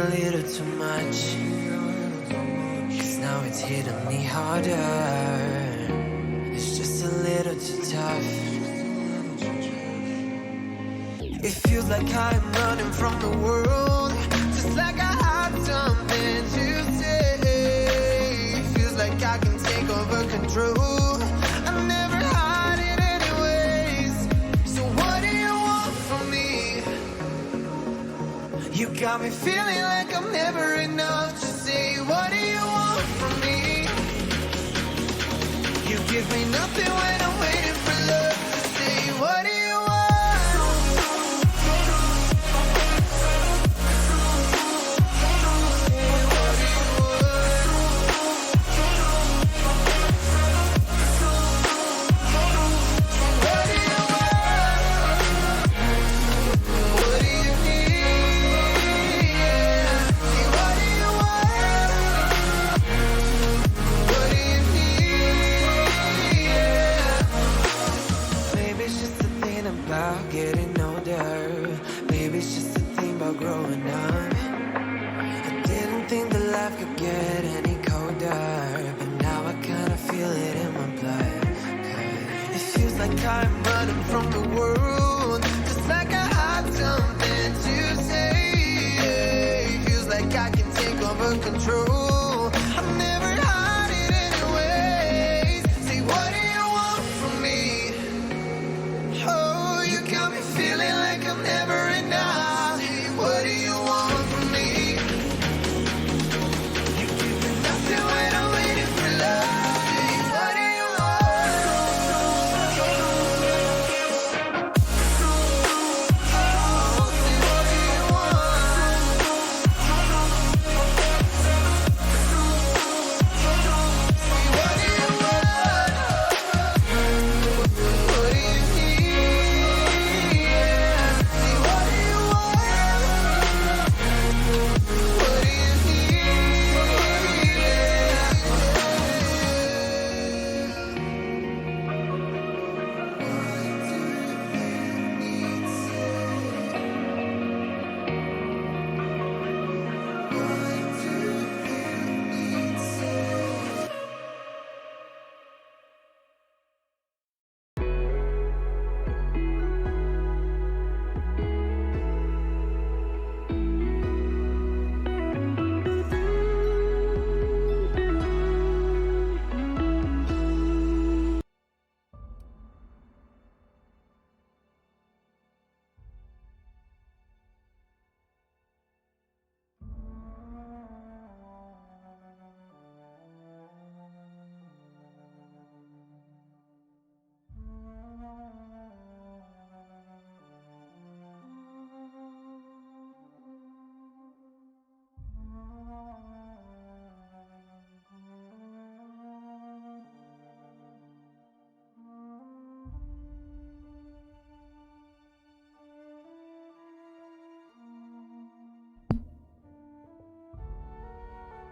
a little too much, 'cause now it's hitting me harder. It's just a little too tough. It feels like I'm running from the world, just like I have something to say. It feels like I can take over control. I never had it anyways. So what do you want from me? You got me feeling like I'm never enough. Just say, what do you want from me? You give me nothing when I'm waiting for love. Just say, what do you want? Getting older, maybe it's just a thing about growing up. I didn't think that life could get any colder, but now I kinda feel it in my blood. 'Cause it feels like I'm running from the world, just like I had something to say. It feels like I can take over control. I've never had it anyways. Say, what do you want from me? Oh, you got me feeling like I'm never enough. What do you want from me? You give me nothing when I'm waiting for love. What do you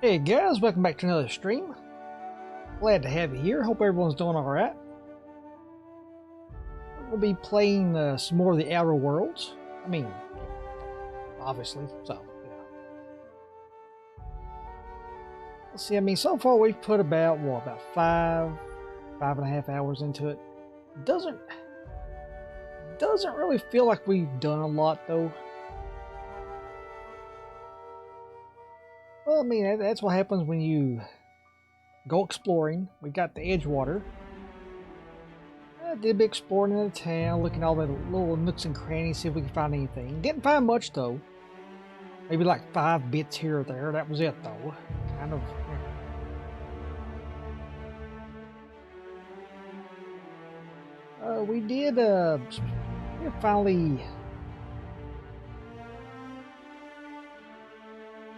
Hey guys, welcome back to another stream. Glad to have you here. Hope everyone's doing alright. We'll be playing some more of the Outer Worlds. I mean, obviously, so, yeah. Let's see, I mean, so far we've put about, what, about five and a half hours into it. Doesn't really feel like we've done a lot, though. Well, I mean, that's what happens when you go exploring. We got the Edgewater. I did a bit exploring in the town, looking at all the little nooks and crannies, see if we could find anything. Didn't find much, though. Maybe like 5 bits here or there. That was it, though. Kind of. We did finally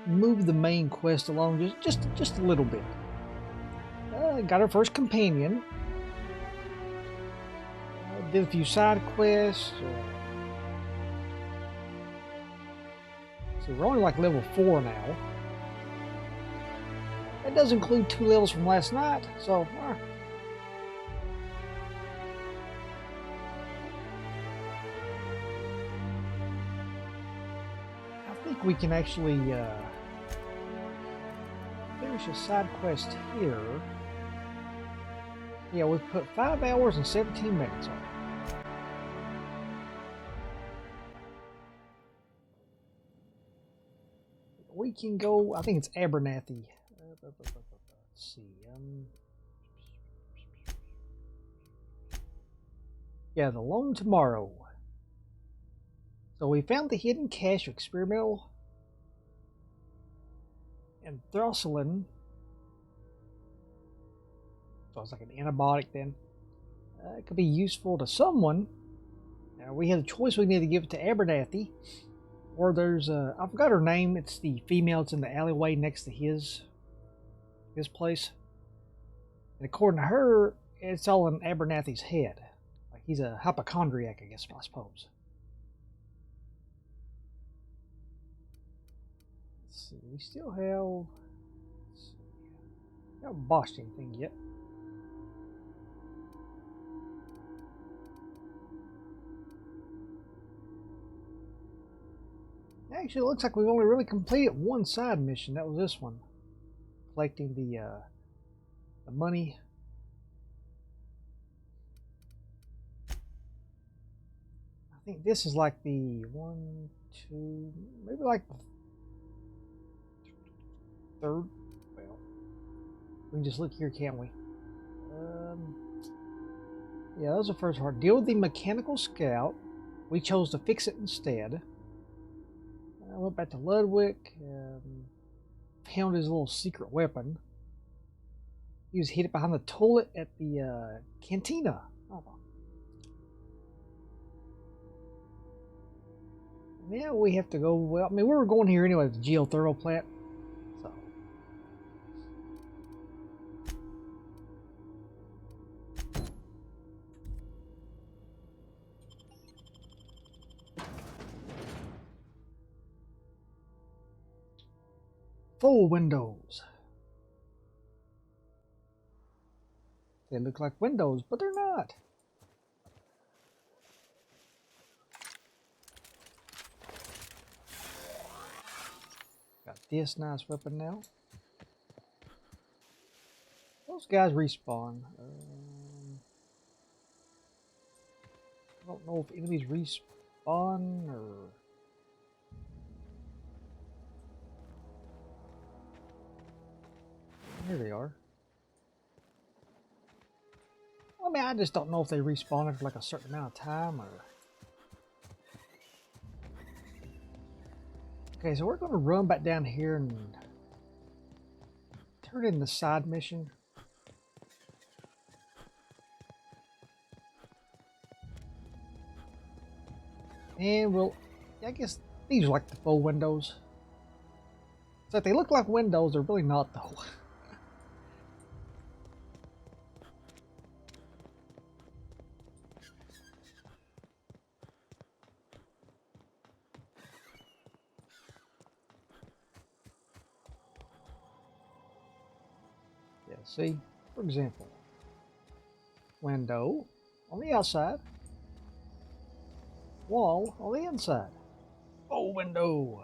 move the main quest along just a little bit. Got our first companion. Did a few side quests. So we're only like level 4 now. That does include 2 levels from last night, so I think we can actually finish a side quest here. Yeah, we've put 5 hours and 17 minutes on it. We can go, I think it's Abernathy. Let's see. Yeah, the Lone Tomorrow. So we found the hidden cache of experimental anthracylin. So it's like an antibiotic then. It could be useful to someone. Now we have a choice. We need to give it to Abernathy. Or there's I forgot her name. It's the female. It's in the alleyway next to his place. And according to her, it's all in Abernathy's head. Like he's a hypochondriac, I guess, I suppose. Let's see. We still have. Let's see. We haven't botched anything yet. Actually, it looks like we've only really completed one side mission. That was this one, collecting the money. I think this is like the 1, 2, maybe like the third. Well, we can just look here, can't we? Yeah, that was the first part. Deal with the mechanical scout. We chose to fix it instead. I went back to Ludwig, found his little secret weapon. He was hidden behind the toilet at the cantina. Oh. Now we have to go, well, I mean, we were going here anyway, the geothermal plant. So. Full windows. They look like windows, but they're not. Got this nice weapon now. Those guys respawn. I don't know if enemies respawn or... Here they are. I mean, I just don't know if they respawn after like a certain amount of time or... Okay, so we're going to run back down here and turn in the side mission. And we'll... I guess these are like the full windows. So if they look like windows, they're really not though. Yeah, see? For example, window on the outside, wall on the inside. Oh, window.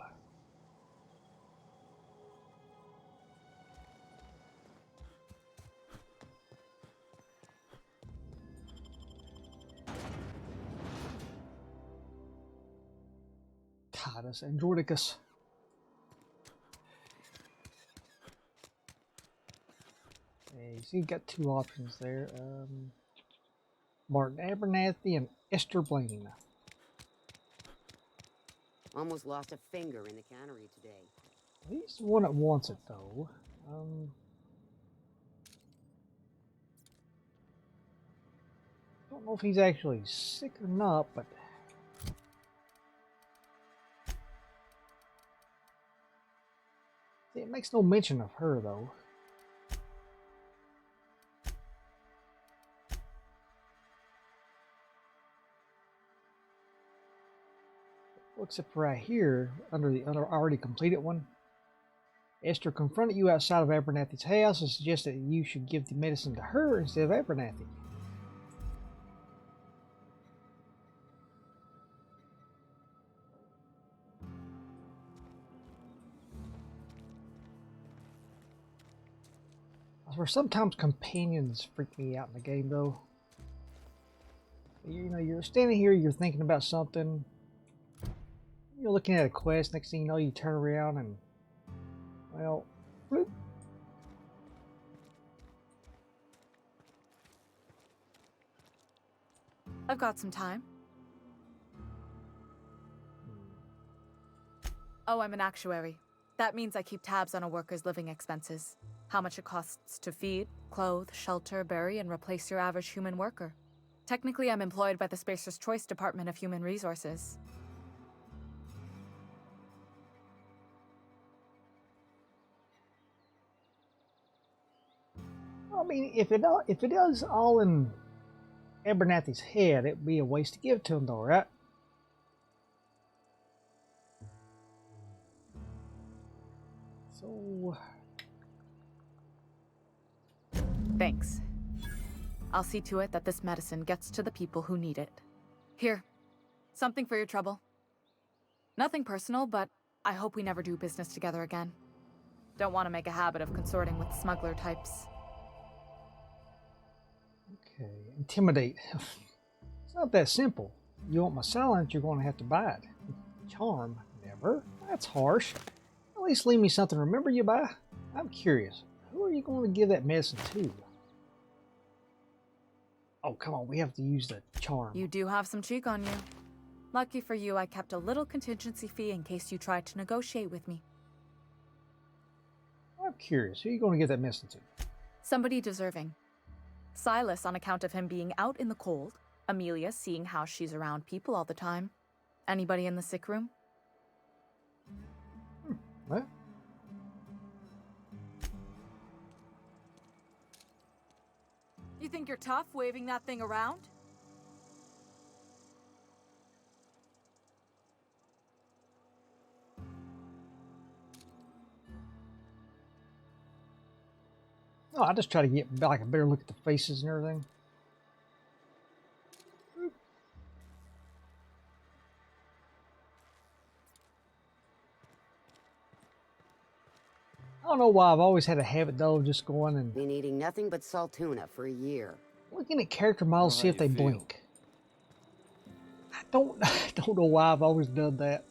Titus Andronicus. Okay, so you got two options there. Martin Abernathy and Esther Blaine. Almost lost a finger in the cannery today. He's the one that wants it though. Don't know if he's actually sick or not, but it makes no mention of her though. Except for right here, under the already completed one. Esther confronted you outside of Abernathy's house and suggested that you should give the medicine to her instead of Abernathy. I swear sometimes companions freak me out in the game though. You know, you're standing here, you're thinking about something, you're looking at a quest, next thing you know you turn around and, well, bloop. I've got some time. Oh, I'm an actuary. That means I keep tabs on a worker's living expenses. How much it costs to feed, clothe, shelter, bury, and replace your average human worker. Technically, I'm employed by the Spacer's Choice Department of Human Resources. I mean, if it is all in Abernathy's head, it'd be a waste to give to him though, right? So... Thanks. I'll see to it that this medicine gets to the people who need it. Here, something for your trouble. Nothing personal, but I hope we never do business together again. Don't want to make a habit of consorting with smuggler types. Okay, intimidate. It's not that simple. You want my silence, you're going to have to buy it. Charm, never. That's harsh. At least leave me something to remember you by. I'm curious. Who are you going to give that medicine to? Oh, come on, we have to use the charm. You do have some cheek on you. Lucky for you, I kept a little contingency fee in case you tried to negotiate with me. I'm curious. Who are you going to give that medicine to? Somebody deserving. Silas on account of him being out in the cold. Amelia seeing how she's around people all the time. Anybody in the sick room? What? You think you're tough waving that thing around? Oh, I just try to get like a better look at the faces and everything. I don't know why I've always had a habit though of just going and Been eating nothing but salt tuna for a year. looking at character models, see if they blink. I don't know why I've always done that.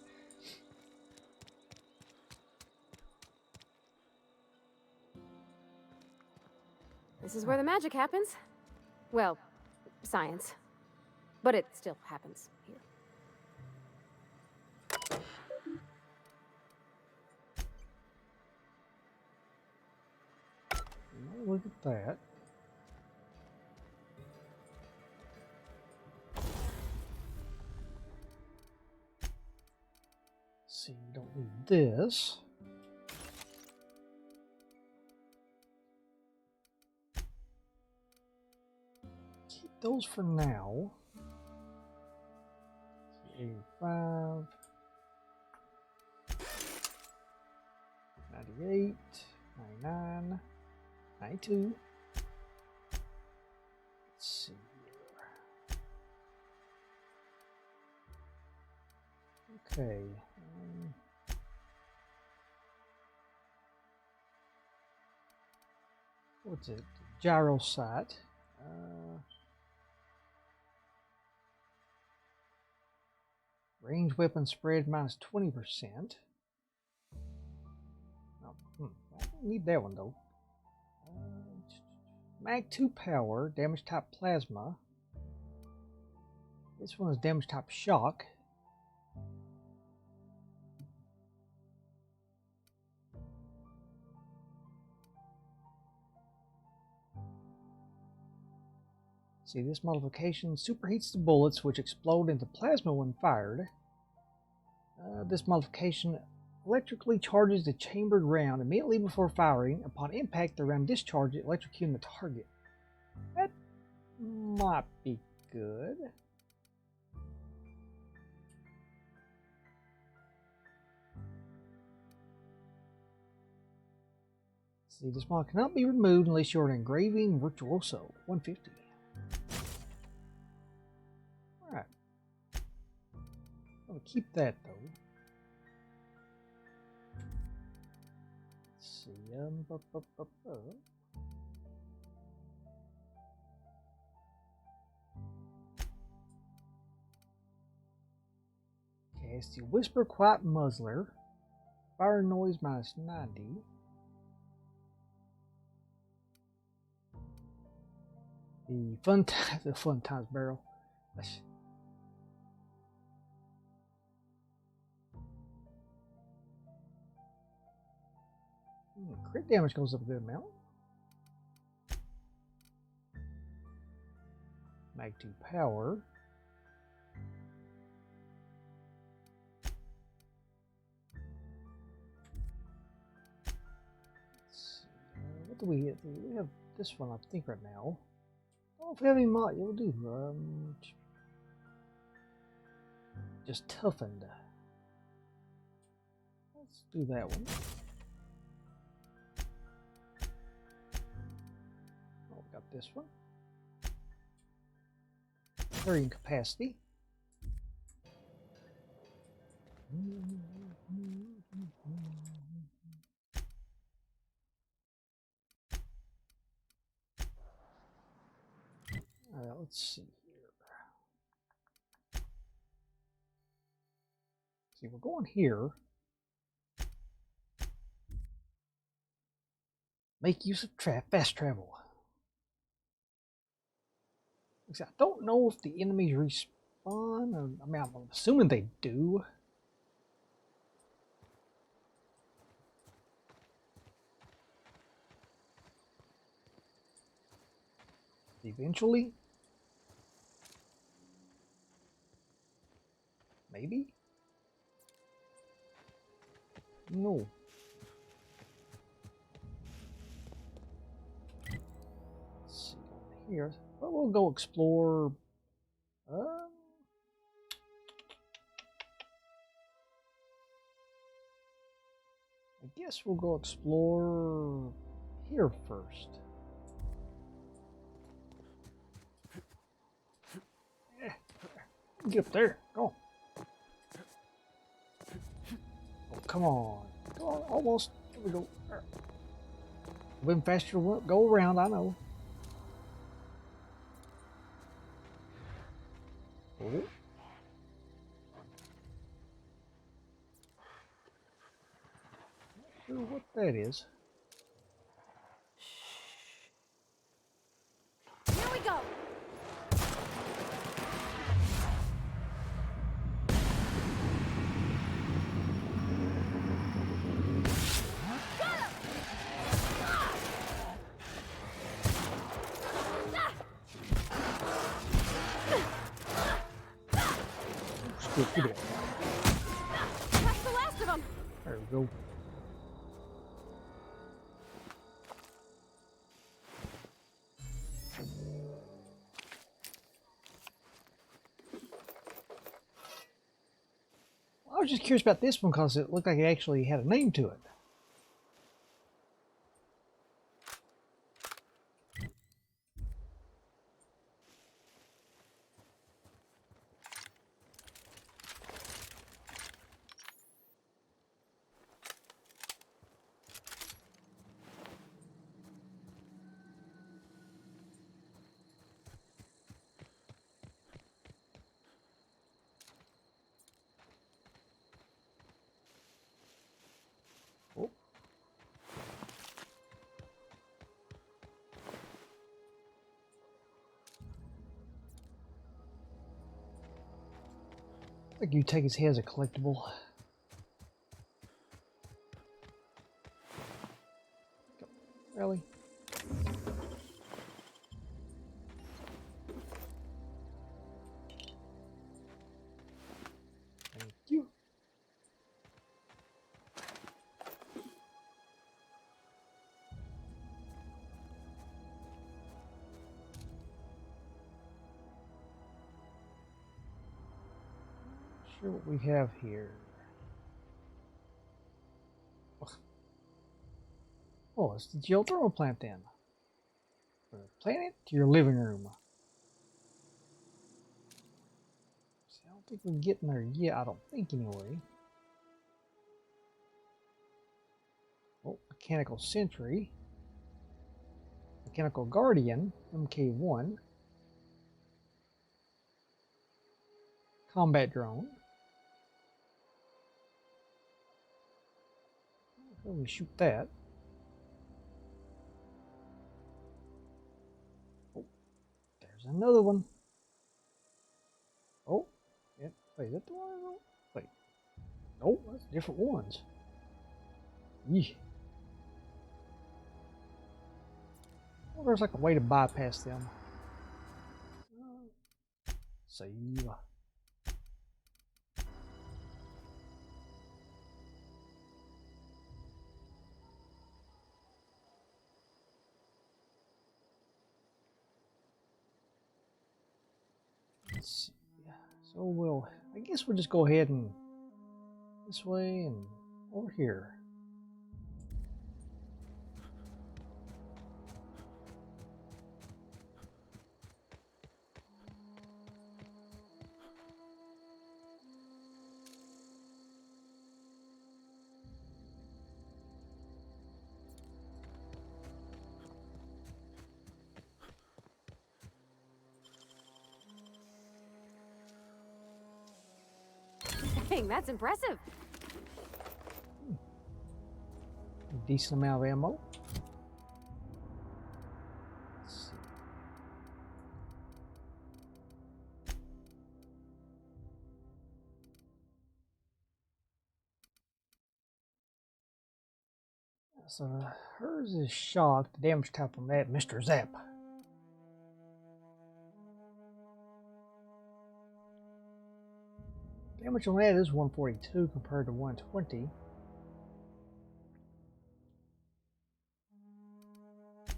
This is where the magic happens. Well, science. But it still happens here. Look at that. See, you don't need this. Keep those for now. 85, 98, 99, 92. Let's see here. Okay. What's it? Gyro sight. Range weapon spread minus 20%. Oh, I don't need that one though. Mag 2 power, damage type plasma. This one is damage type shock. See, this modification superheats the bullets, which explode into plasma when fired. This modification electrically charges the chambered round immediately before firing. Upon impact, the round discharges, electrocuting the target. That might be good. See, this mod cannot be removed unless you're an engraving virtuoso. 150. Alright. I'm gonna keep that though. Let's see. It's the Whisper Quiet Muzzler. Fire noise minus 90. The Fun Times barrel. Crit damage goes up a good amount. Mag 2 power. What do we hit? We have this one, I think, right now. Oh, if we have any mod, you'll do. Just toughened. Let's do that one. Oh, we got this one. Carrying capacity. Alright, let's see here. See, we're going here. Make use of fast travel. I don't know if the enemies respawn. Or, I mean, I'm assuming they do. Eventually. Maybe? No. Let's see here. Well, we'll go explore. I guess we'll go explore here first. Get up there. Go. Oh, come on. Go on. Almost. Here we go. Win faster. Go around. I know. Oh. Not sure what that is. Here we go. Get it. That's the last of them. There we go. I was just curious about this one because it looked like it actually had a name to it. Oh. I think you take his head as a collectible. Really? Thank you. Sure what we have here. Oh, it's the geothermal plant then. From the planet to your living room. See, I don't think we're getting there yet. I don't think anyway. Oh, mechanical sentry. Mechanical guardian, MK1. Combat drone. Let me shoot that. Oh, there's another one. Oh, yeah. Wait, is that the one? Wait. Nope, that's different ones. Yee. Well, there's like a way to bypass them. Save. Let's see. So I guess we'll just go ahead and this way and over here. Dang, that's impressive. Decent amount of ammo. Let's see. So hers is shock. The damage type on that, Mr. Zap. Damage on that is 142 compared to 120. So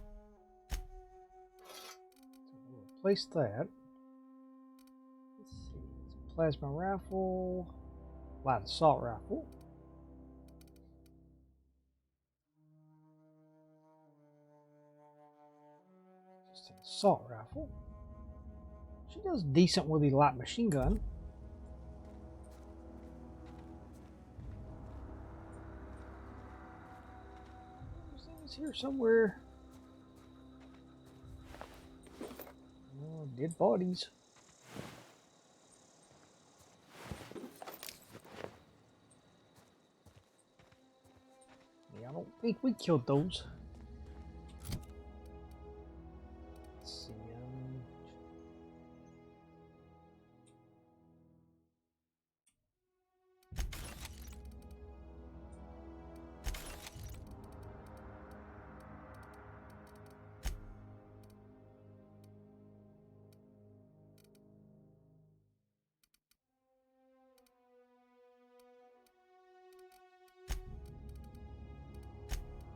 we'll replace that. Let's see. It's a plasma rifle, light assault rifle. Just an assault rifle. She does decent with the light machine gun. It's here somewhere. Oh, dead bodies. Yeah, I don't think we killed those. Let's see.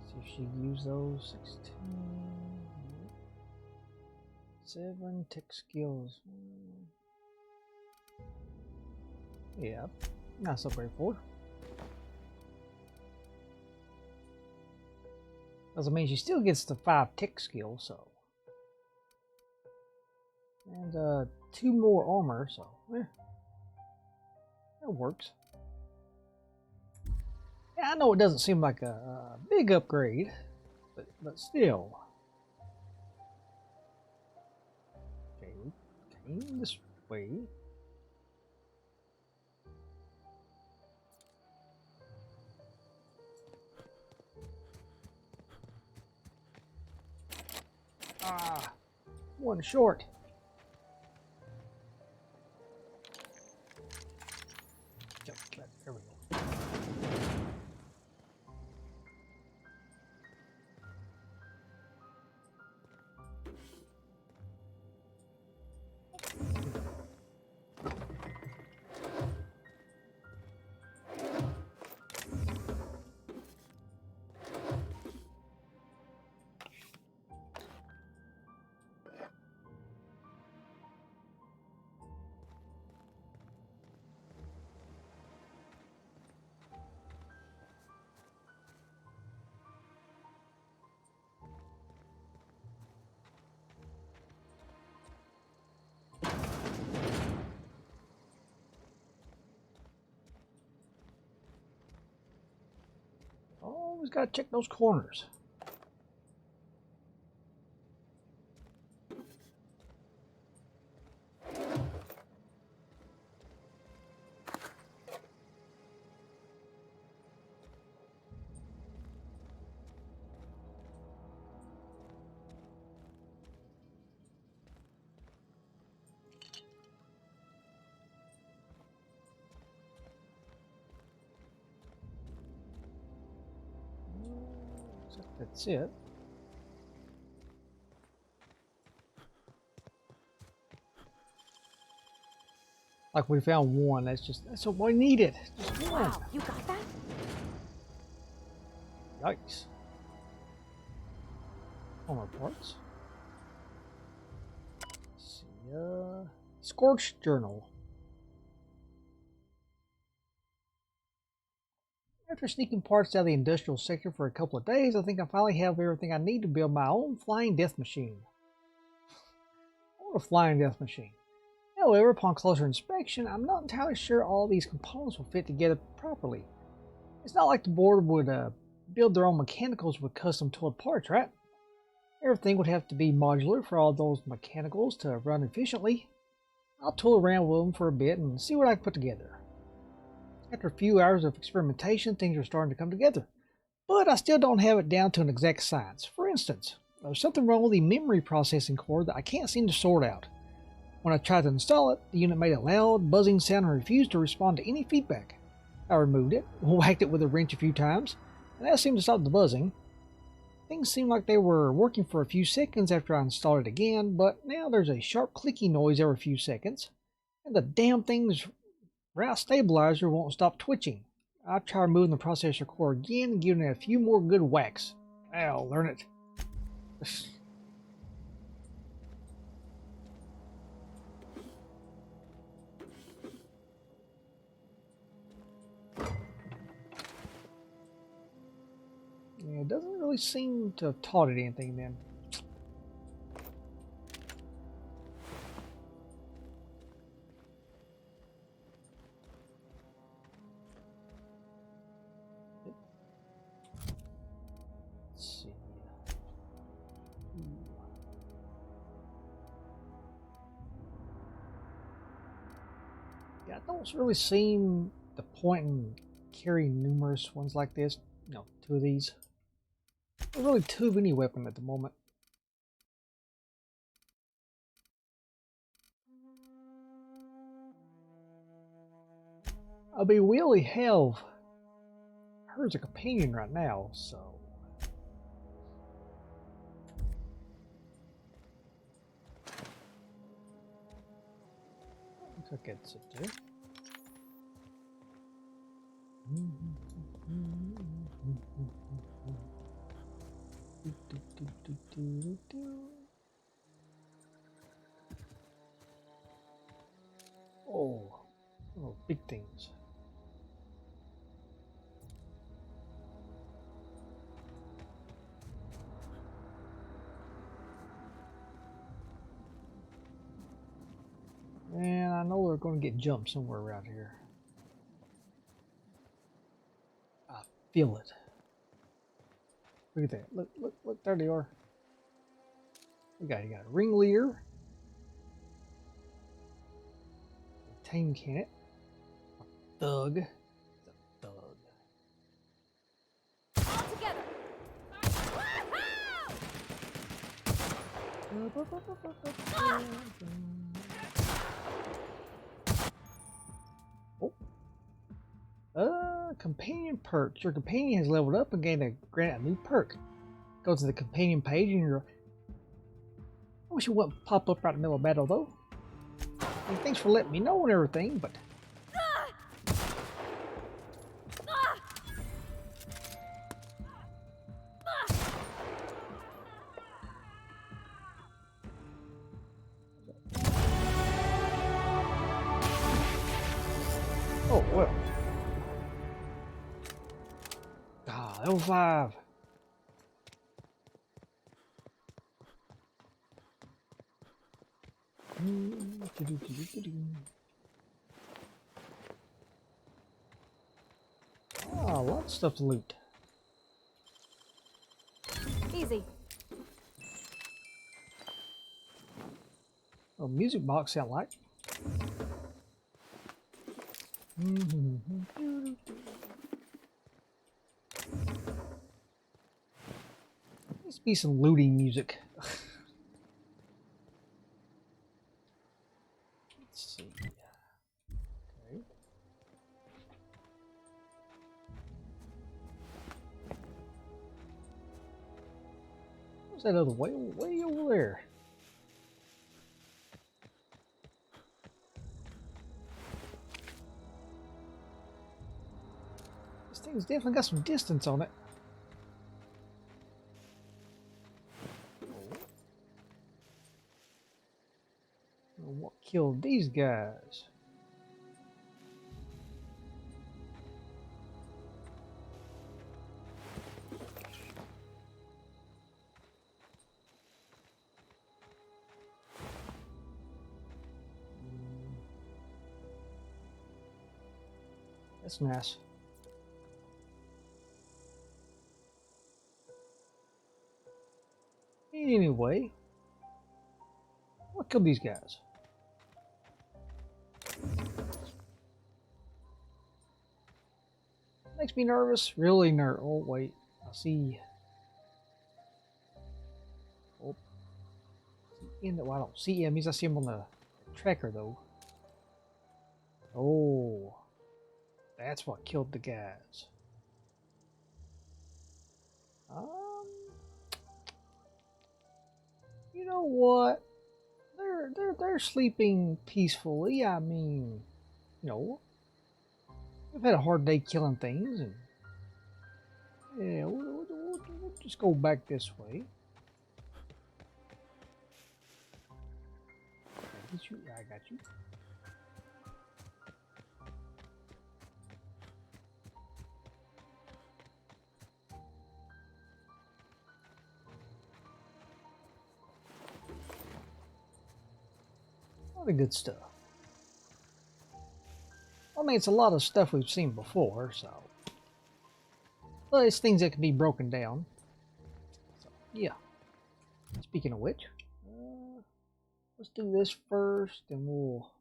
See if she used those. 16. 7 tech skills. Yeah, not so great for her. Doesn't mean she still gets the 5 tech skills, so. And 2 more armor, so that works. Yeah, I know it doesn't seem like a big upgrade, but still. Okay, we came this way. Ah, one short. There we go. Always gotta check those corners. That's it. Like we found one. That's what we needed. Just one. Wow, you got that? Yikes. Armor parts. Let's see. Scorched Journal. After sneaking parts out of the industrial sector for a couple of days, I think I finally have everything I need to build my own flying death machine. I want a flying death machine. However, upon closer inspection, I'm not entirely sure all these components will fit together properly. It's not like the board would build their own mechanicals with custom tooled parts, right? Everything would have to be modular for all those mechanicals to run efficiently. I'll tool around with them for a bit and see what I can put together. After a few hours of experimentation, things are starting to come together. But I still don't have it down to an exact science. For instance, there's something wrong with the memory processing cord that I can't seem to sort out. When I tried to install it, the unit made a loud, buzzing sound and refused to respond to any feedback. I removed it, whacked it with a wrench a few times, and that seemed to stop the buzzing. Things seemed like they were working for a few seconds after I installed it again, but now there's a sharp clicking noise every few seconds, and the damn thing's route stabilizer won't stop twitching. I'll try removing the processor core again and giving it a few more good whacks. I'll learn it. Yeah, it doesn't really seem to have taught it anything then. Let's see. Yeah, I don't really seem the point in carrying numerous ones like this. No, two of these. Not really two of any weapon at the moment. I'll be really have her as a companion right now, so. Looks like it's it there. Oh, big things. And I know they're going to get jumped somewhere around here. I feel it. Look at that. Look, there they are. You got a ringleader. A tame cannon. A thug. It's a thug. All together. Companion perks. Your companion has leveled up and granted a new perk. Go to the companion page and you're. I wish it wouldn't pop up right in the middle of battle though. I mean, thanks for letting me know and everything, but. Oh well. Level 5. Ah, lots of stuff to loot. Easy. Oh, music box sound like. Needs to be some looting music. Let's see. Okay. What's that other way? Way over there. This thing's definitely got some distance on it. What killed these guys? That's nice. Anyway, what killed these guys? Makes me nervous. Really nervous. Oh wait, I see. Oh, well, I don't see enemies. I see them on the tracker though. Oh, that's what killed the guys. You know what? They're sleeping peacefully. I mean, you know, we've had a hard day killing things, and yeah, we'll just go back this way. I got you. All the good stuff. I mean, it's a lot of stuff we've seen before, so. Well, it's things that can be broken down. So, yeah. Speaking of which, let's do this first, and we'll.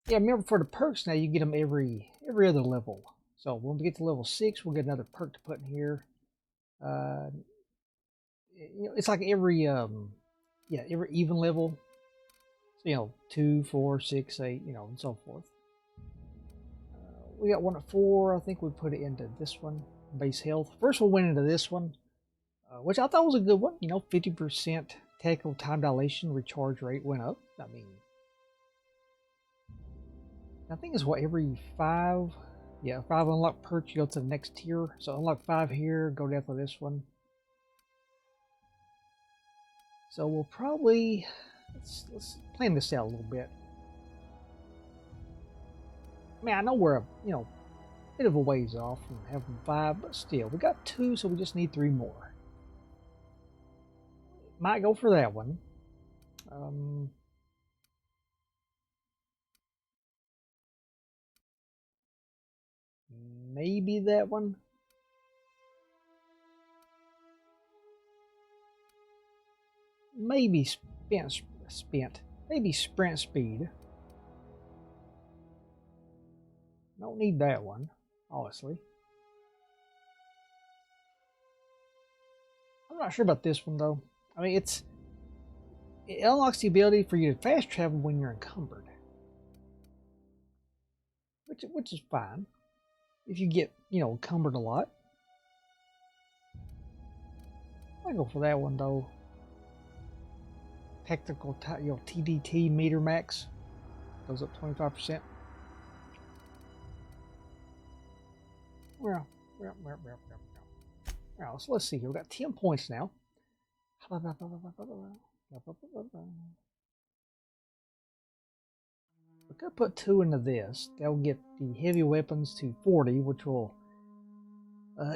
Yeah, remember for the perks now, you get them every other level. So when we get to level 6, we'll get another perk to put in here. You know, it's like every even level. So, you know, 2, 4, 6, 8, you know, and so forth. We got one at 4. I think we put it into this one, base health. First, we'll went into this one, which I thought was a good one. You know, 50% technical time dilation recharge rate went up. I mean, I think it's what, every 5? Yeah, 5 unlock perks, you go to the next tier. So unlock 5 here, go down to this one. So we'll probably let's plan this out a little bit. I mean, I know we're a bit of a ways off from having 5, but still, we got 2, so we just need 3 more. Might go for that one. Maybe that one. Maybe spent. Maybe sprint speed. Don't need that one, honestly. I'm not sure about this one though. I mean, it unlocks the ability for you to fast travel when you're encumbered, which is fine if you get encumbered a lot. I go for that one though. Technical, TDT meter max goes up 25%. Well, so let's see here. We've got 10 points now. We could put 2 into this. That'll get the heavy weapons to 40, which will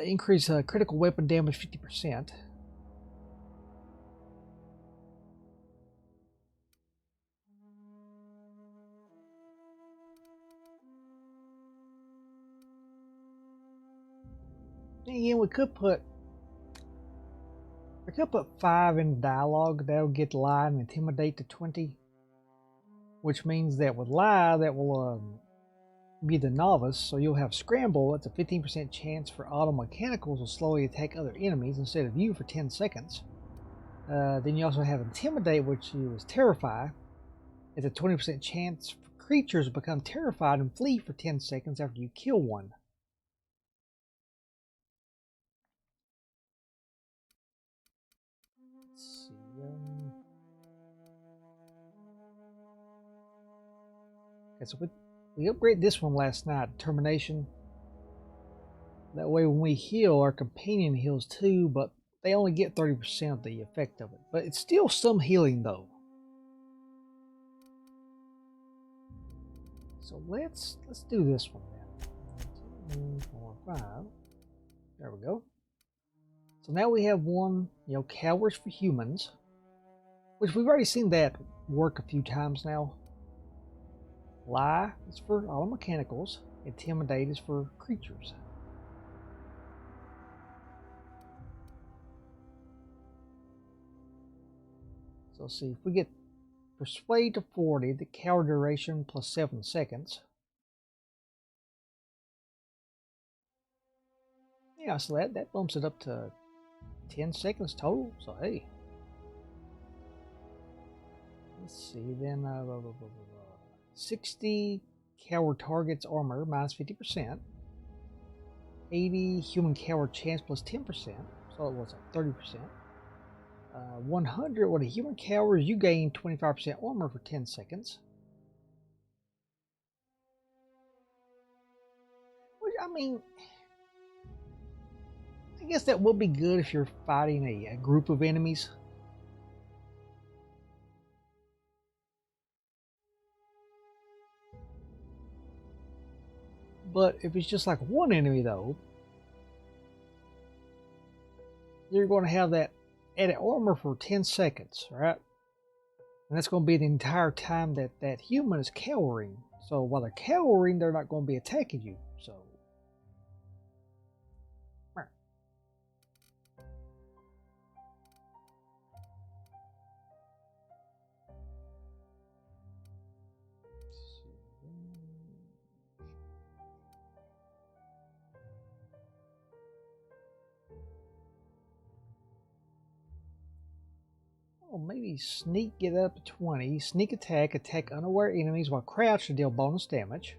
increase critical weapon damage 50%. Again, we could put 5 in dialogue. That'll get lie and intimidate to 20, which means that with lie, that will be the novice. So you'll have scramble. It's a 15% chance for auto mechanicals will slowly attack other enemies instead of you for 10 seconds. Then you also have intimidate, which is terrify. It's a 20% chance for creatures to become terrified and flee for 10 seconds after you kill one. Let's see. Okay, so we upgraded this one last night, Determination. That way when we heal, our companion heals too, but they only get 30% of the effect of it. But it's still some healing though. So let's do this one then. 1, 2, 3, 4, 5. There we go. So now we have one, cowards for humans, which we've already seen that work a few times now. Lie is for all mechanicals. Intimidate is for creatures. So see, if we get Persuade to 40, the coward duration plus 7 seconds. Yeah, so that bumps it up to 10 seconds total. So hey. Let's see, then 60 coward targets armor minus 50%. 80 human coward chance plus 10%. So it was like 30%. 100 when a human cowers, you gain 25% armor for 10 seconds. Which, I mean, I guess that would be good if you're fighting a group of enemies. But if it's just like one enemy though, you're going to have that added armor for 10 seconds, right? And that's going to be the entire time that that human is cowering. So while they're cowering, they're not going to be attacking you. So maybe sneak, get up to 20. Sneak attack, attack unaware enemies while crouched to deal bonus damage.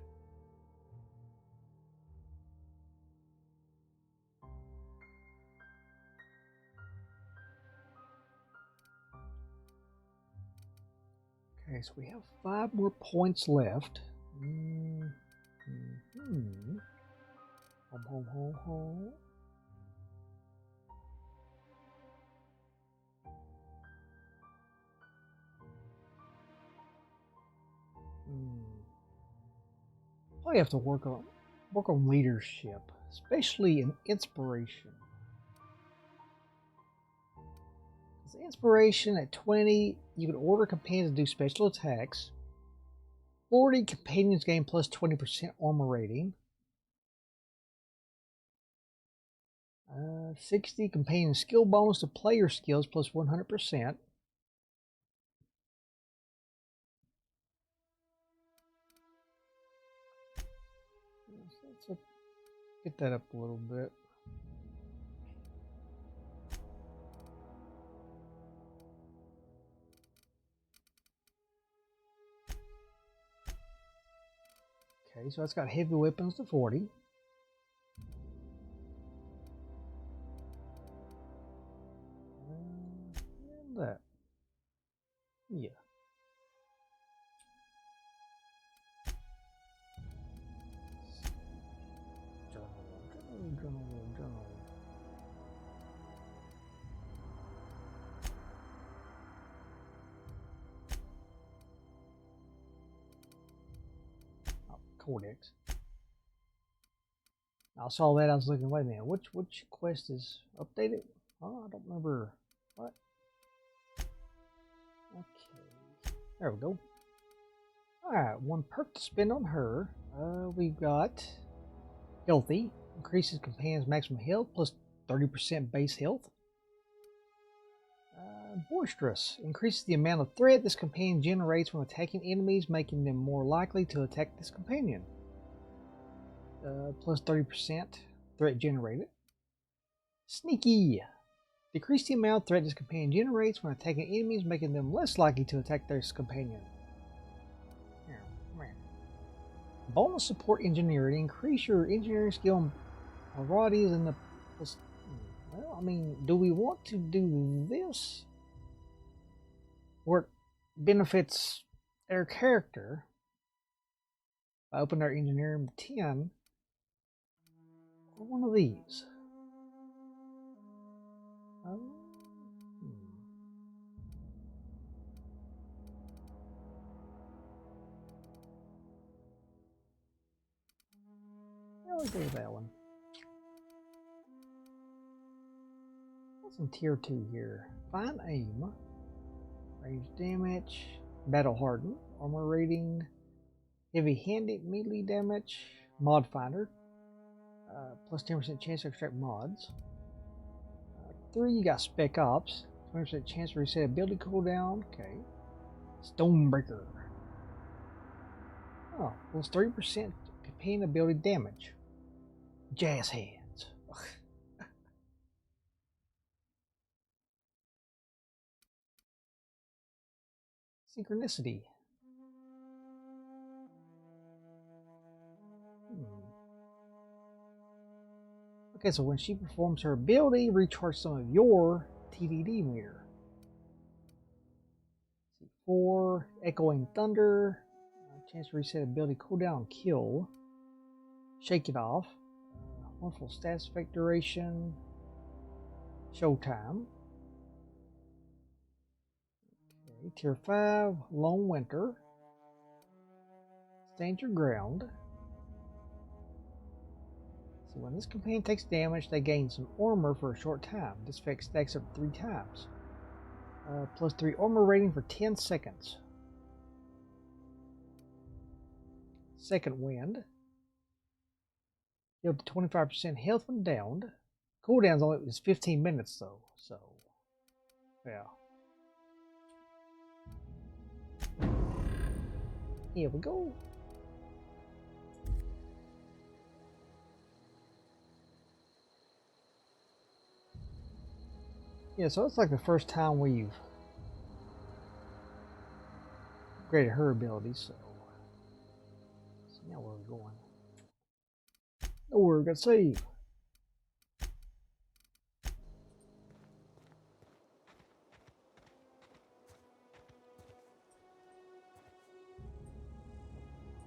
Okay, so we have 5 more points left. Probably have to work on leadership, especially in inspiration. Inspiration at 20, you can order companions to do special attacks. 40 companions gain plus 20% armor rating. 60 companion skill bonus to player skills plus 100%. Let's get that up a little bit. Okay, so that's got heavy weapons to 40. And that. Yeah. Journal. Oh, Codex. I saw that. I was looking. Wait a minute. Which quest is updated? Oh, I don't remember. What? Okay. There we go. Alright, 1 perk to spend on her. We've got Healthy. Increases companion's maximum health plus 30% base health. Boisterous. Increases the amount of threat this companion generates when attacking enemies, making them more likely to attack this companion. Plus 30% threat generated. Sneaky. Decrease the amount of threat this companion generates when attacking enemies, making them less likely to attack their companion. Bonus support engineering. Increase your engineering skill and varieties in the... Well, I mean, do we want to do this? or it benefits their character. I open our engineering 10 or one of these. Hmm. Yeah, let's go with that one. What's in tier 2 here? Fine aim, range damage, battle hardened, armor rating, heavy handed melee damage, mod finder, plus 10% chance to extract mods. 3, you got spec ops, 20% chance to reset ability cooldown. Okay. Stonebreaker. Oh, plus 3% campaign ability damage. Jazz hands. Synchronicity. Okay, so when she performs her ability, recharge some of your TDD meter. 4, Echoing Thunder, chance to reset ability cooldown, kill. Shake it off. Wonderful stats effect duration. Showtime. Okay, tier 5, Lone Winter. Stand your ground. So when this companion takes damage, they gain some armor for a short time. This effect stacks up 3 times. Plus 3 armor rating for 10 seconds. Second Wind. Heal to 25% health when downed. Cooldown's only is 15 minutes though, so yeah. Here we go. Yeah, so it's like the first time we've upgraded her abilities, so now where are we going? Oh, we're gonna save.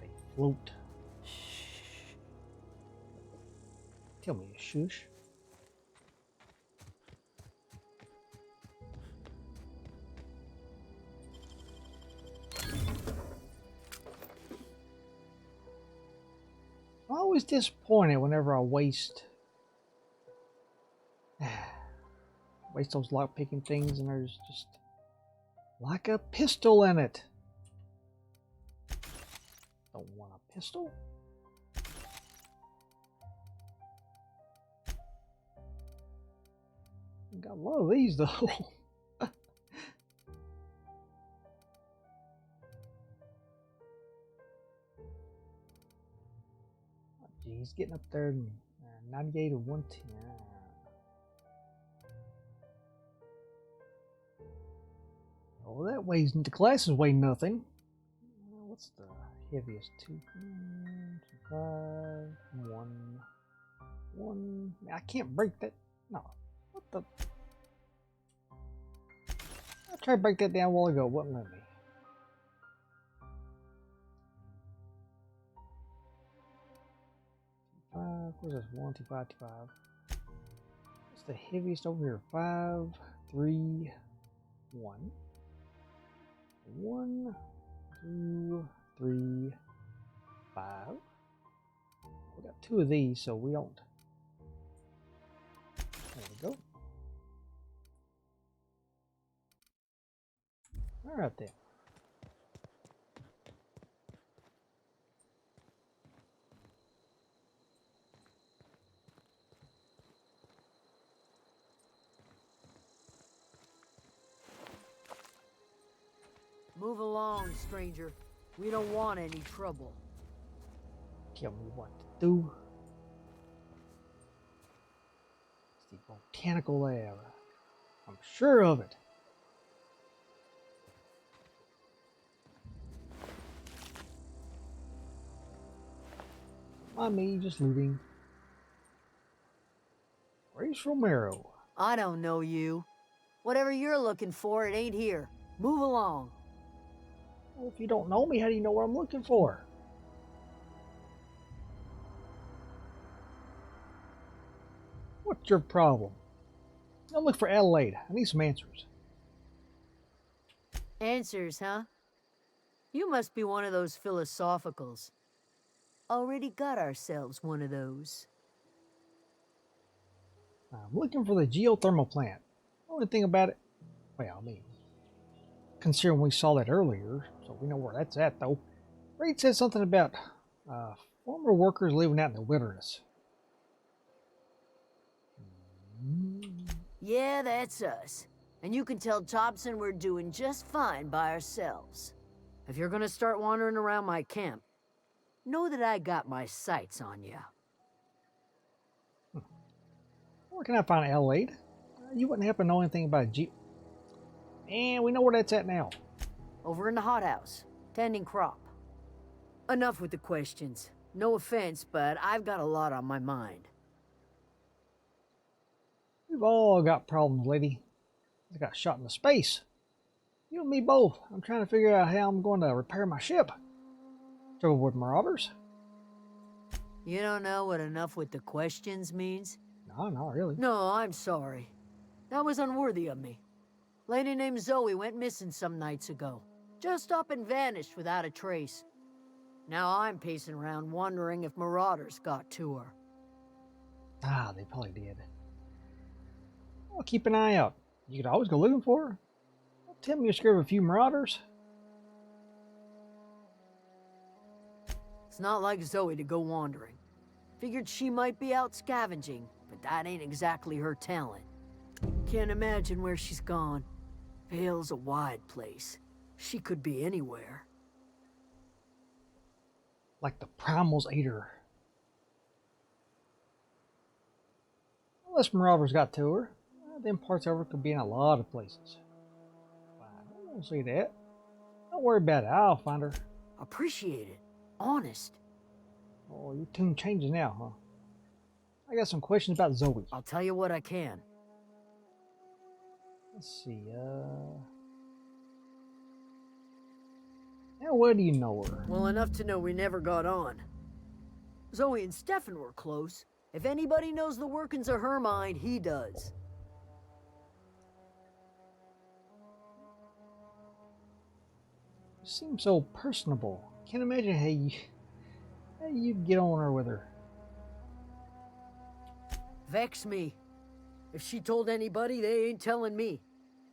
They float. Shh. Tell me to shush. I'm always disappointed whenever I waste those lock picking things and there's just like a pistol in it. Don't want a pistol. Got a lot of these though. He's getting up there, 98 or 110. Oh, that weighs, the glasses weigh nothing. What's the heaviest? 2, 5, 1, 1. I can't break that. No. What the? I tried to break that down a while ago. Wouldn't let me. Where's this? 1, 2, 5, 2, 5. What's the heaviest over here? 5, 3, 1. 1, 2, 3, 5. We got 2 of these, so we don't. There we go. All right then. Move along, stranger. We don't want any trouble. Tell me what to do. It's the botanical lab. I'm sure of it. Not me, just looting. Where's Romero? I don't know you. Whatever you're looking for, it ain't here. Move along. Well, if you don't know me, how do you know what I'm looking for? What's your problem? I'm looking for Adelaide. I need some answers. Answers, huh? You must be one of those philosophicals. Already got ourselves one of those. I'm looking for the geothermal plant. Only thing about it, well, I mean, considering we saw that earlier, so we know where that's at, though. Reed said something about former workers living out in the wilderness. Yeah, that's us. And you can tell Thompson we're doing just fine by ourselves. If you're gonna start wandering around my camp, know that I got my sights on you. Where can I find Adelaide? You wouldn't happen to know anything about a G... And we know where that's at now. Over in the hothouse, tending crop. Enough with the questions. No offense, but I've got a lot on my mind. We've all got problems, lady. I got shot into space. You and me both. I'm trying to figure out how I'm going to repair my ship. Trouble with marauders? You don't know what enough with the questions means? No, not really. No, I'm sorry. That was unworthy of me. Lady named Zoe went missing some nights ago. Just up and vanished without a trace. Now I'm pacing around wondering if marauders got to her. Ah, they probably did. Well, keep an eye out. You could always go looking for her. Don't tell me you're scared of a few marauders. It's not like Zoe to go wandering. Figured she might be out scavenging, but that ain't exactly her talent. Can't imagine where she's gone. Vale's a wide place. She could be anywhere. Like the primals ate her. Unless marauders got to her, them parts of her could be in a lot of places. I don't see that. Don't worry about it. I'll find her. Appreciate it. Honest. Oh, your tune changes now, huh? I got some questions about Zoe. I'll tell you what I can. Let's see, how well do you know her? Well enough to know we never got on. Zoe and Stefan were close. If anybody knows the workings of her mind, he does. You seem so personable. Can't imagine how you'd get on her with her. Vex me. If she told anybody, they ain't telling me.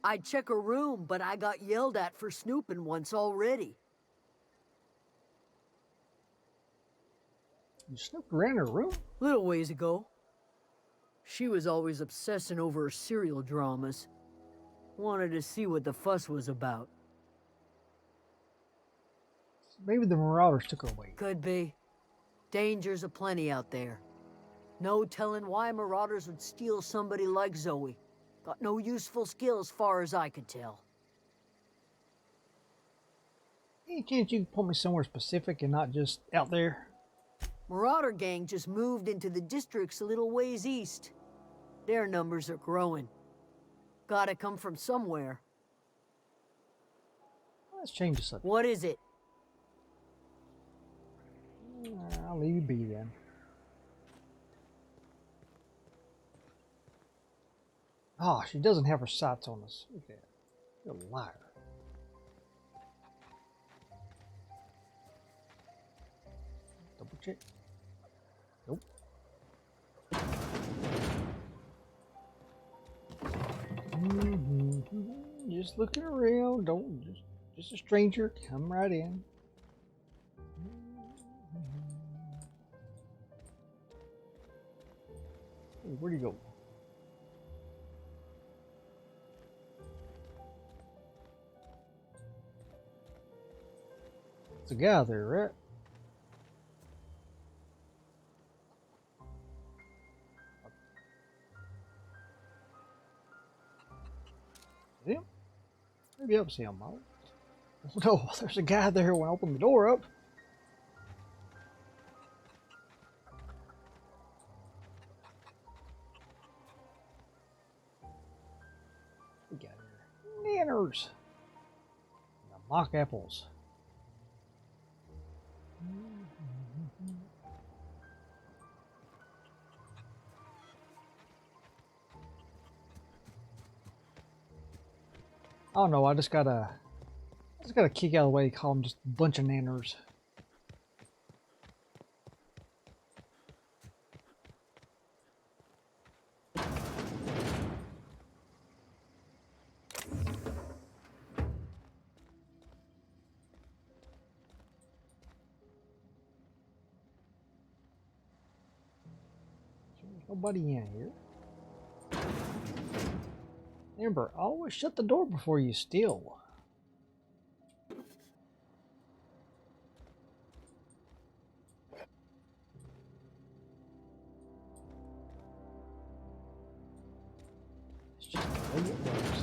I'd check her room, but I got yelled at for snooping once already. You snooped around her room? Little ways ago. She was always obsessing over her serial dramas. Wanted to see what the fuss was about. Maybe the marauders took her away. Could be. Dangers aplenty out there. No telling why marauders would steal somebody like Zoe. Got no useful skill as far as I could tell. Any chance you can point me somewhere specific and not just out there? Marauder gang just moved into the districts a little ways east. Their numbers are growing. Gotta come from somewhere. Let's change the subject. What is it? I'll leave you be then. Oh, she doesn't have her sights on us. Look at that. You're a liar. Double check. Nope. Just looking around. Don't just a stranger. Come right in. Hey, where'd you go? There's a guy there, right? Him? Maybe I'll see him out. Oh no, there's a guy there when I open the door up. We got here. Nanners. Mock apples. I don't know, I just got a kick out of the way, call them just a bunch of nanners. There's nobody in here. Remember, always shut the door before you steal. It's just the way it works.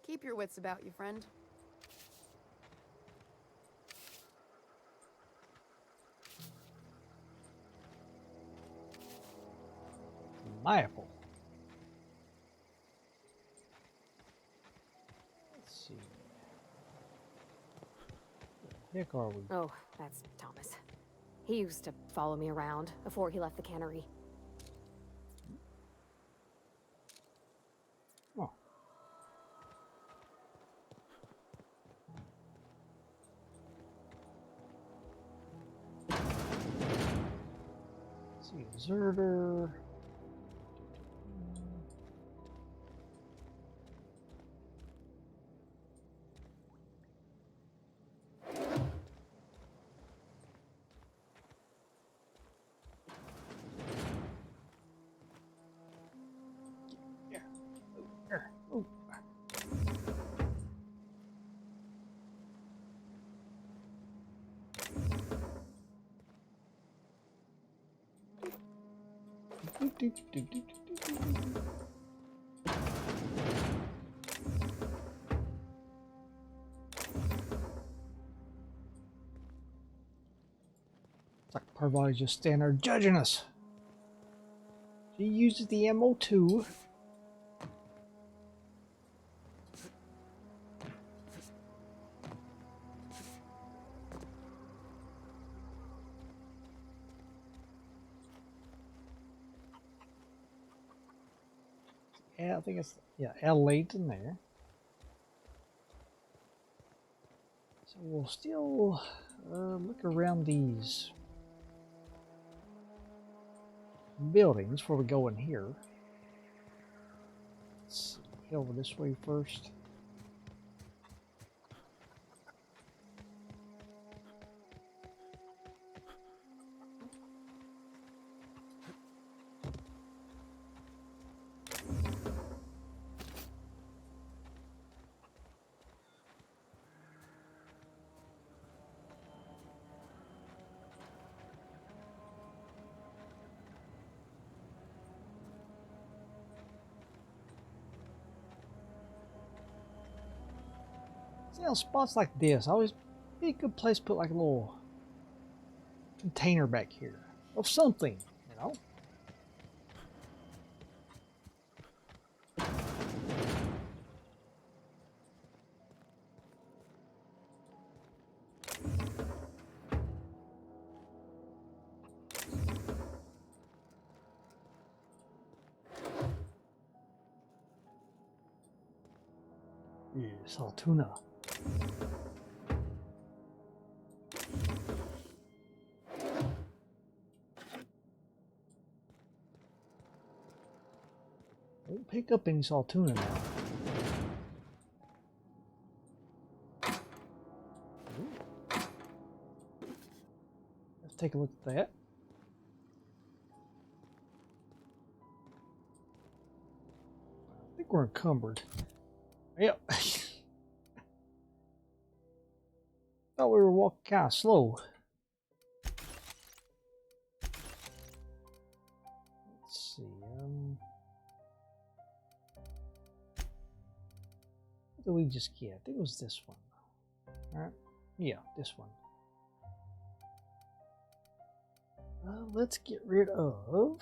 Keep your wits about you, friend. My apple. Let's see. Where the heck are we? Oh, that's Thomas. He used to follow me around before he left the cannery. Oh. Let's see, deserter. Oh. It's like Parvati's just standing there judging us. She uses the ammo too. Yeah, I think it's, yeah, L8 in there. So we'll still look around these buildings before we go in here. Let's head over this way first. You know, spots like this always be a good place to put like a little container back here of something, you know. Yeah, salt tuna. Won't pick up any salt tuna now. Ooh. Let's take a look at that. I think we're encumbered. Yep. Thought we were walking kind of slow. What did we just get? I think it was this one. Alright. Yeah, this one. Let's get rid of.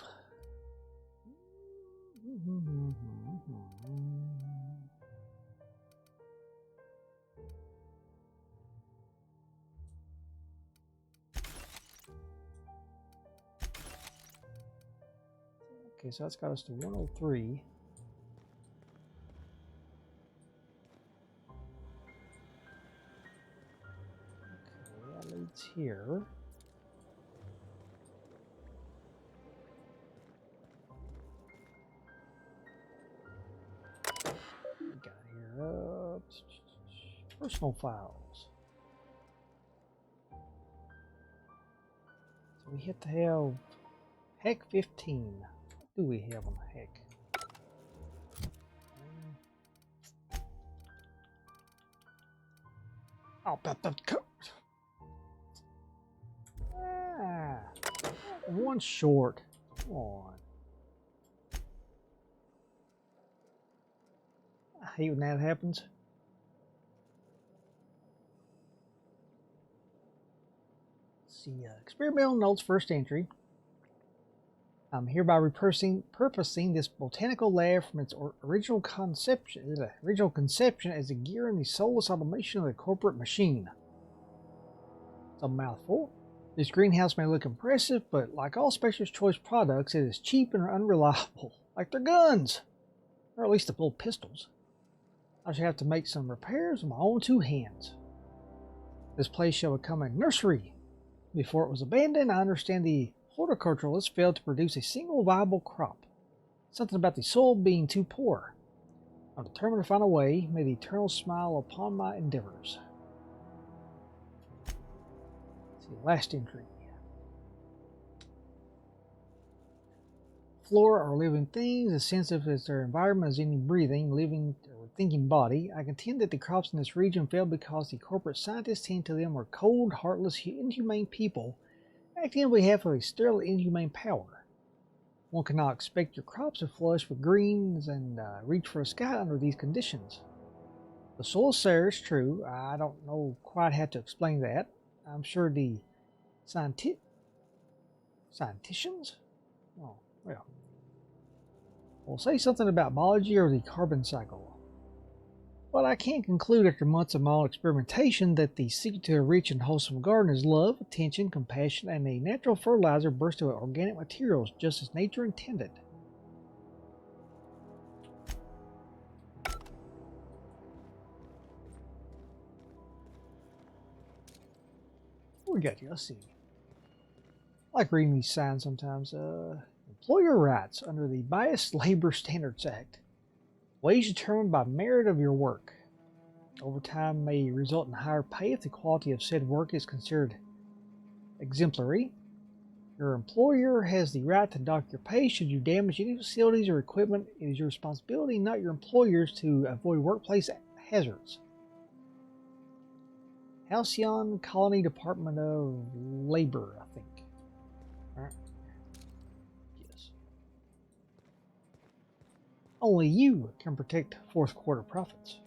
Okay, so that's got us to 103. Okay, that leads here. We got here personal files. So we have to have Heck 15. What do we have on Heck? Oh, one short. Come on. I hate when that happens. Let's see, experimental notes, first entry. I'm hereby repurposing this botanical lab from its original conception as a gear in the soulless automation of the corporate machine. It's a mouthful. This greenhouse may look impressive, but like all Special's Choice products, it is cheap and unreliable, like their guns, or at least the little pistols. I shall have to make some repairs with my own two hands. This place shall become a nursery. Before it was abandoned, I understand the horticulturalists failed to produce a single viable crop. Something about the soil being too poor. I'm determined to find a way. May the eternal smile upon my endeavors. Let's see, last entry. Flora are living things, as sensitive as their environment as any breathing, living, or thinking body. I contend that the crops in this region failed because the corporate scientists tend to them were cold, heartless, inhumane people acting on behalf of a sterile, inhumane power. One cannot expect your crops to flush with greens and reach for a sky under these conditions. The soil is there, it's true. I don't know quite how to explain that. I'm sure the scienticians? Oh, well. Will say something about biology or the carbon cycle. But I can conclude after months of my own experimentation that the secret to a rich and wholesome garden is love, attention, compassion, and a natural fertilizer burst of organic materials, just as nature intended. What we got here? Let's see. I like reading these signs sometimes. Employer rights under the Biased Labor Standards Act. Wage determined by merit of your work. Overtime may result in higher pay if the quality of said work is considered exemplary. Your employer has the right to dock your pay should you damage any facilities or equipment. It is your responsibility, not your employer's, to avoid workplace hazards. Halcyon Colony Department of Labor, I think. All right. Yes. Only you can protect fourth quarter profits.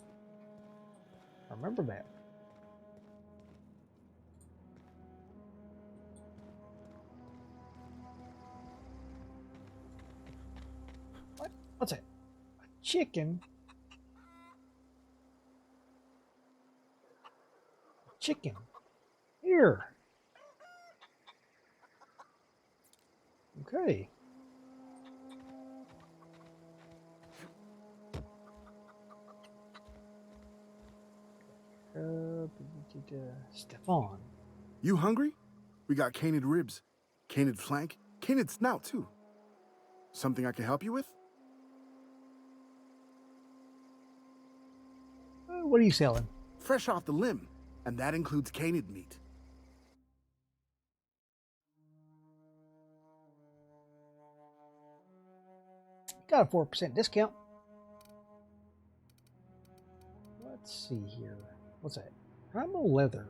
Remember that. What? What's that? A chicken? Chicken. Here. Okay. Stefan. You hungry? We got canid ribs, canid flank, canid snout too. Something I can help you with? What are you selling? Fresh off the limb, and that includes canid meat. Got a 4% discount. Let's see here. What's that? Primal leather.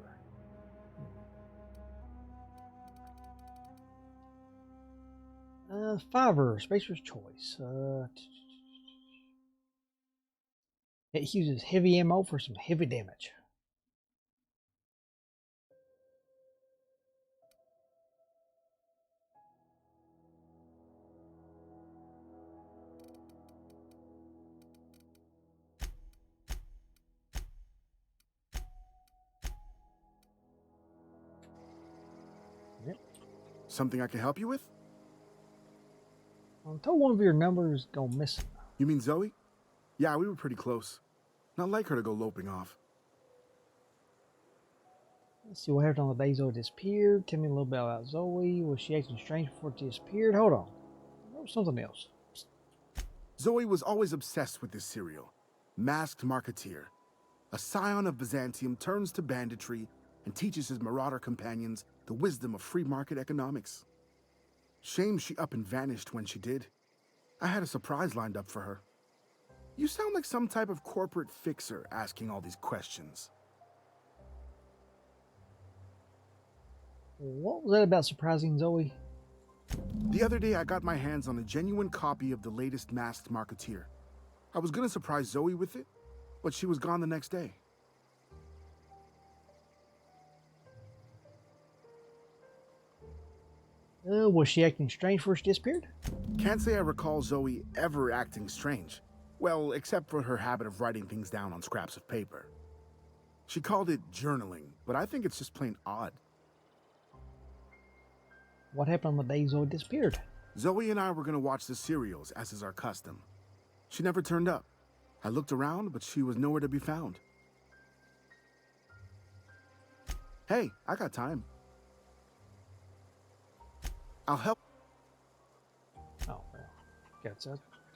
Fiverr, Spacer's Choice. It uses heavy ammo for some heavy damage. Yep. Something I can help you with? I'm told one of your numbers go missing. You mean Zoe? Yeah, we were pretty close. Not like her to go loping off. Let's see what happened on the day Zoe disappeared. Tell me a little bit about Zoe. Was she acting strange before she disappeared? Hold on. There was something else. Zoe was always obsessed with this serial. Masked Marketeer. A scion of Byzantium turns to banditry and teaches his marauder companions the wisdom of free market economics. Shame she up and vanished when she did. I had a surprise lined up for her. You sound like some type of corporate fixer asking all these questions. What was that about surprising Zoe? The other day, I got my hands on a genuine copy of the latest Masked Marketeer. I was gonna surprise Zoe with it, but she was gone the next day. Was she acting strange before she disappeared? Can't say I recall Zoe ever acting strange. Well, except for her habit of writing things down on scraps of paper. She called it journaling, but I think it's just plain odd. What happened on the day Zoe disappeared? Zoe and I were gonna watch the serials, as is our custom. She never turned up. I looked around, but she was nowhere to be found. Hey, I got time. I'll help. Oh, well. That's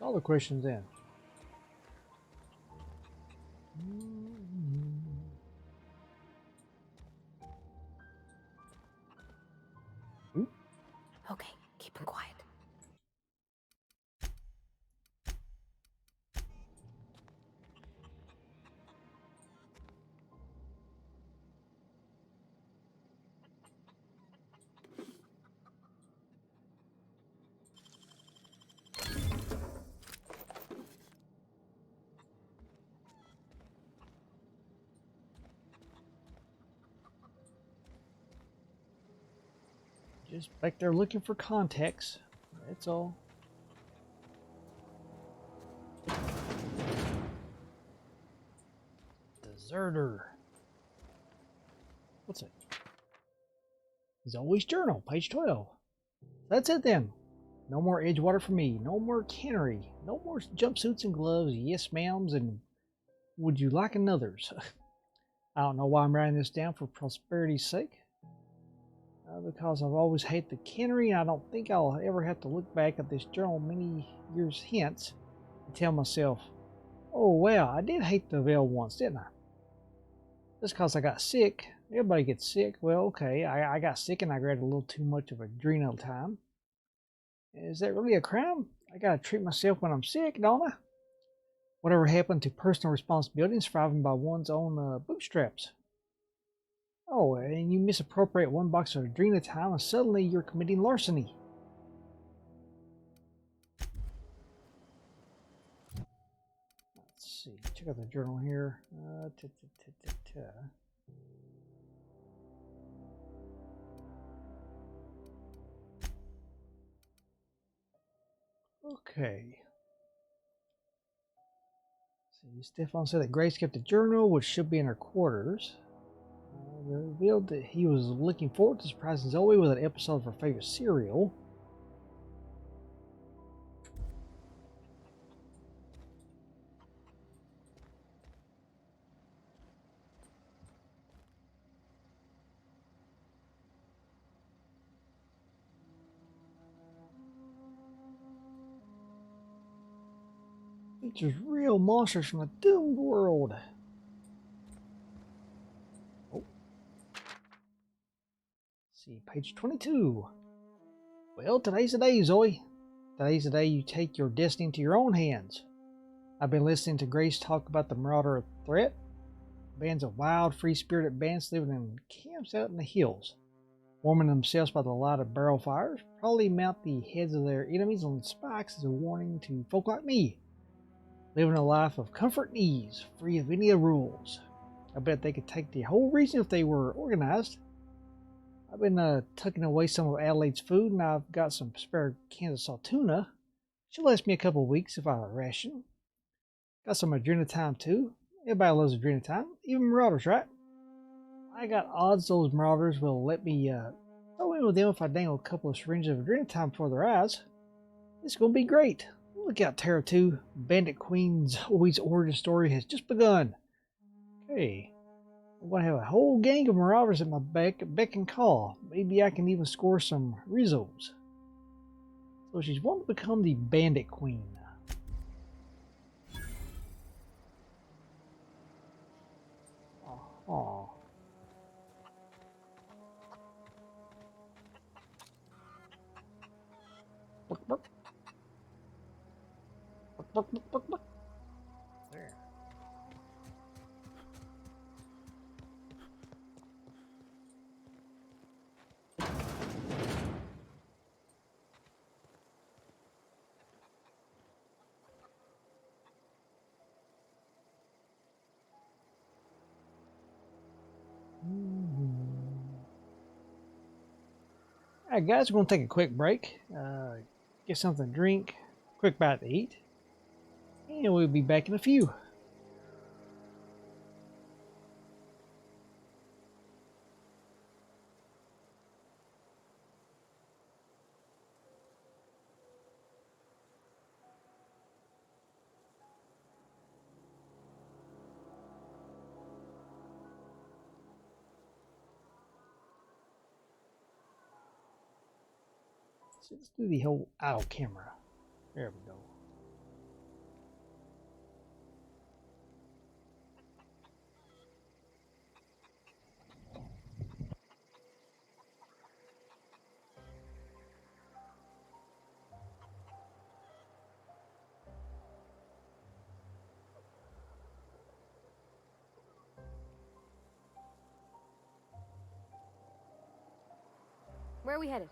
all the questions in. Okay, keep him quiet. Just back there looking for context. That's all. Deserter. What's it? Zoe's journal, page 12. That's it then. No more Edgewater for me. No more cannery. No more jumpsuits and gloves. Yes, ma'ams. And would you like another's? I don't know why I'm writing this down for prosperity's sake. Because I've always hated the cannery, and I don't think I'll ever have to look back at this journal many years hence and tell myself, oh well, I did hate the veil once, didn't I? Just because I got sick. Everybody gets sick. Well, okay, I got sick and I grabbed a little too much of adrenal time. Is that really a crime? I gotta treat myself when I'm sick, don't I? Whatever happened to personal responsibility and surviving by one's own bootstraps? Oh, and you misappropriate one box of adrenal time and suddenly you're committing larceny. Let's see, check out the journal here. Okay. See, Stefan said that Grace kept a journal, which should be in her quarters. Revealed that he was looking forward to surprising Zoe with an episode of her favorite serial. Features real monsters from a doomed world. See, page 22. Well, today's the day, Zoe. Today's the day you take your destiny into your own hands. I've been listening to Grace talk about the Marauder threat. Bands of wild, free-spirited bands living in camps out in the hills, warming themselves by the light of barrel fires, probably mount the heads of their enemies on spikes as a warning to folk like me. living a life of comfort and ease, free of any rules. I bet they could take the whole region if they were organized. I've been tucking away some of Adelaide's food, and I've got some spare cans of salt tuna. She'll last me a couple of weeks if I ration. Got some adrenatime too. Everybody loves adrenatime, even marauders, right? I got odds those marauders will let me throw in with them if I dangle a couple of syringes of adrenatime before their eyes. It's gonna be great. Look out, Terra 2. Bandit Queen Zoe's origin story has just begun. Okay. I'm gonna have a whole gang of marauders at my beck and call. Maybe I can even score some Rizzos. So she's wanting to become the Bandit Queen. Oh. There. Alright guys, we're going to take a quick break, get something to drink, quick bite to eat, and we'll be back in a few. So let's do the whole idle camera. There we go. Where are we headed?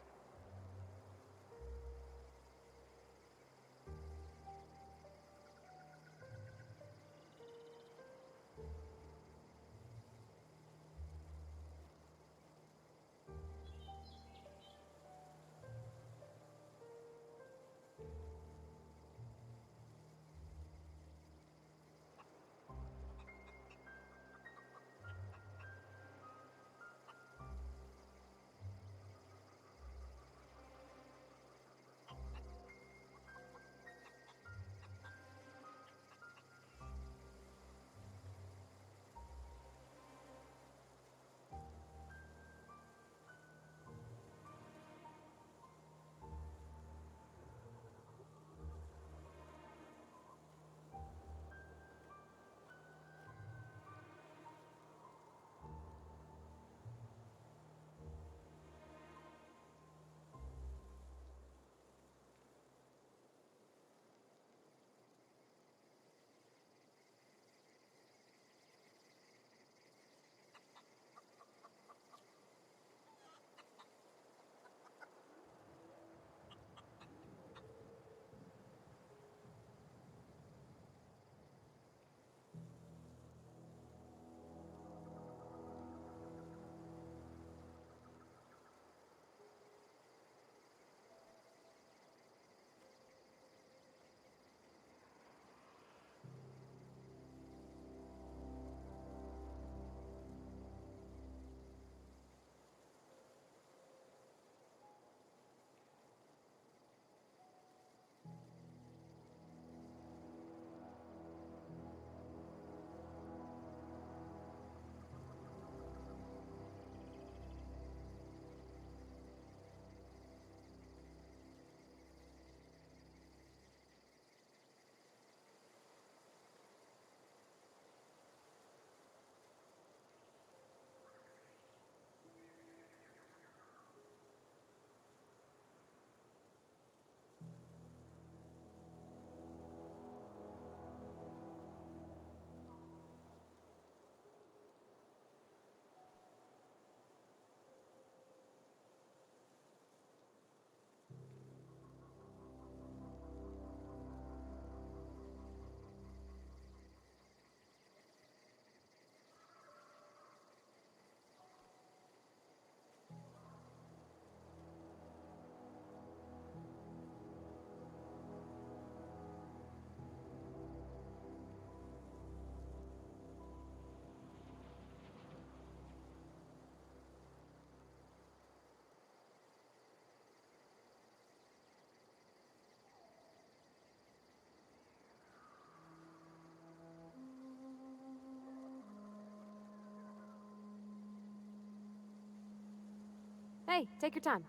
Hey, take your time.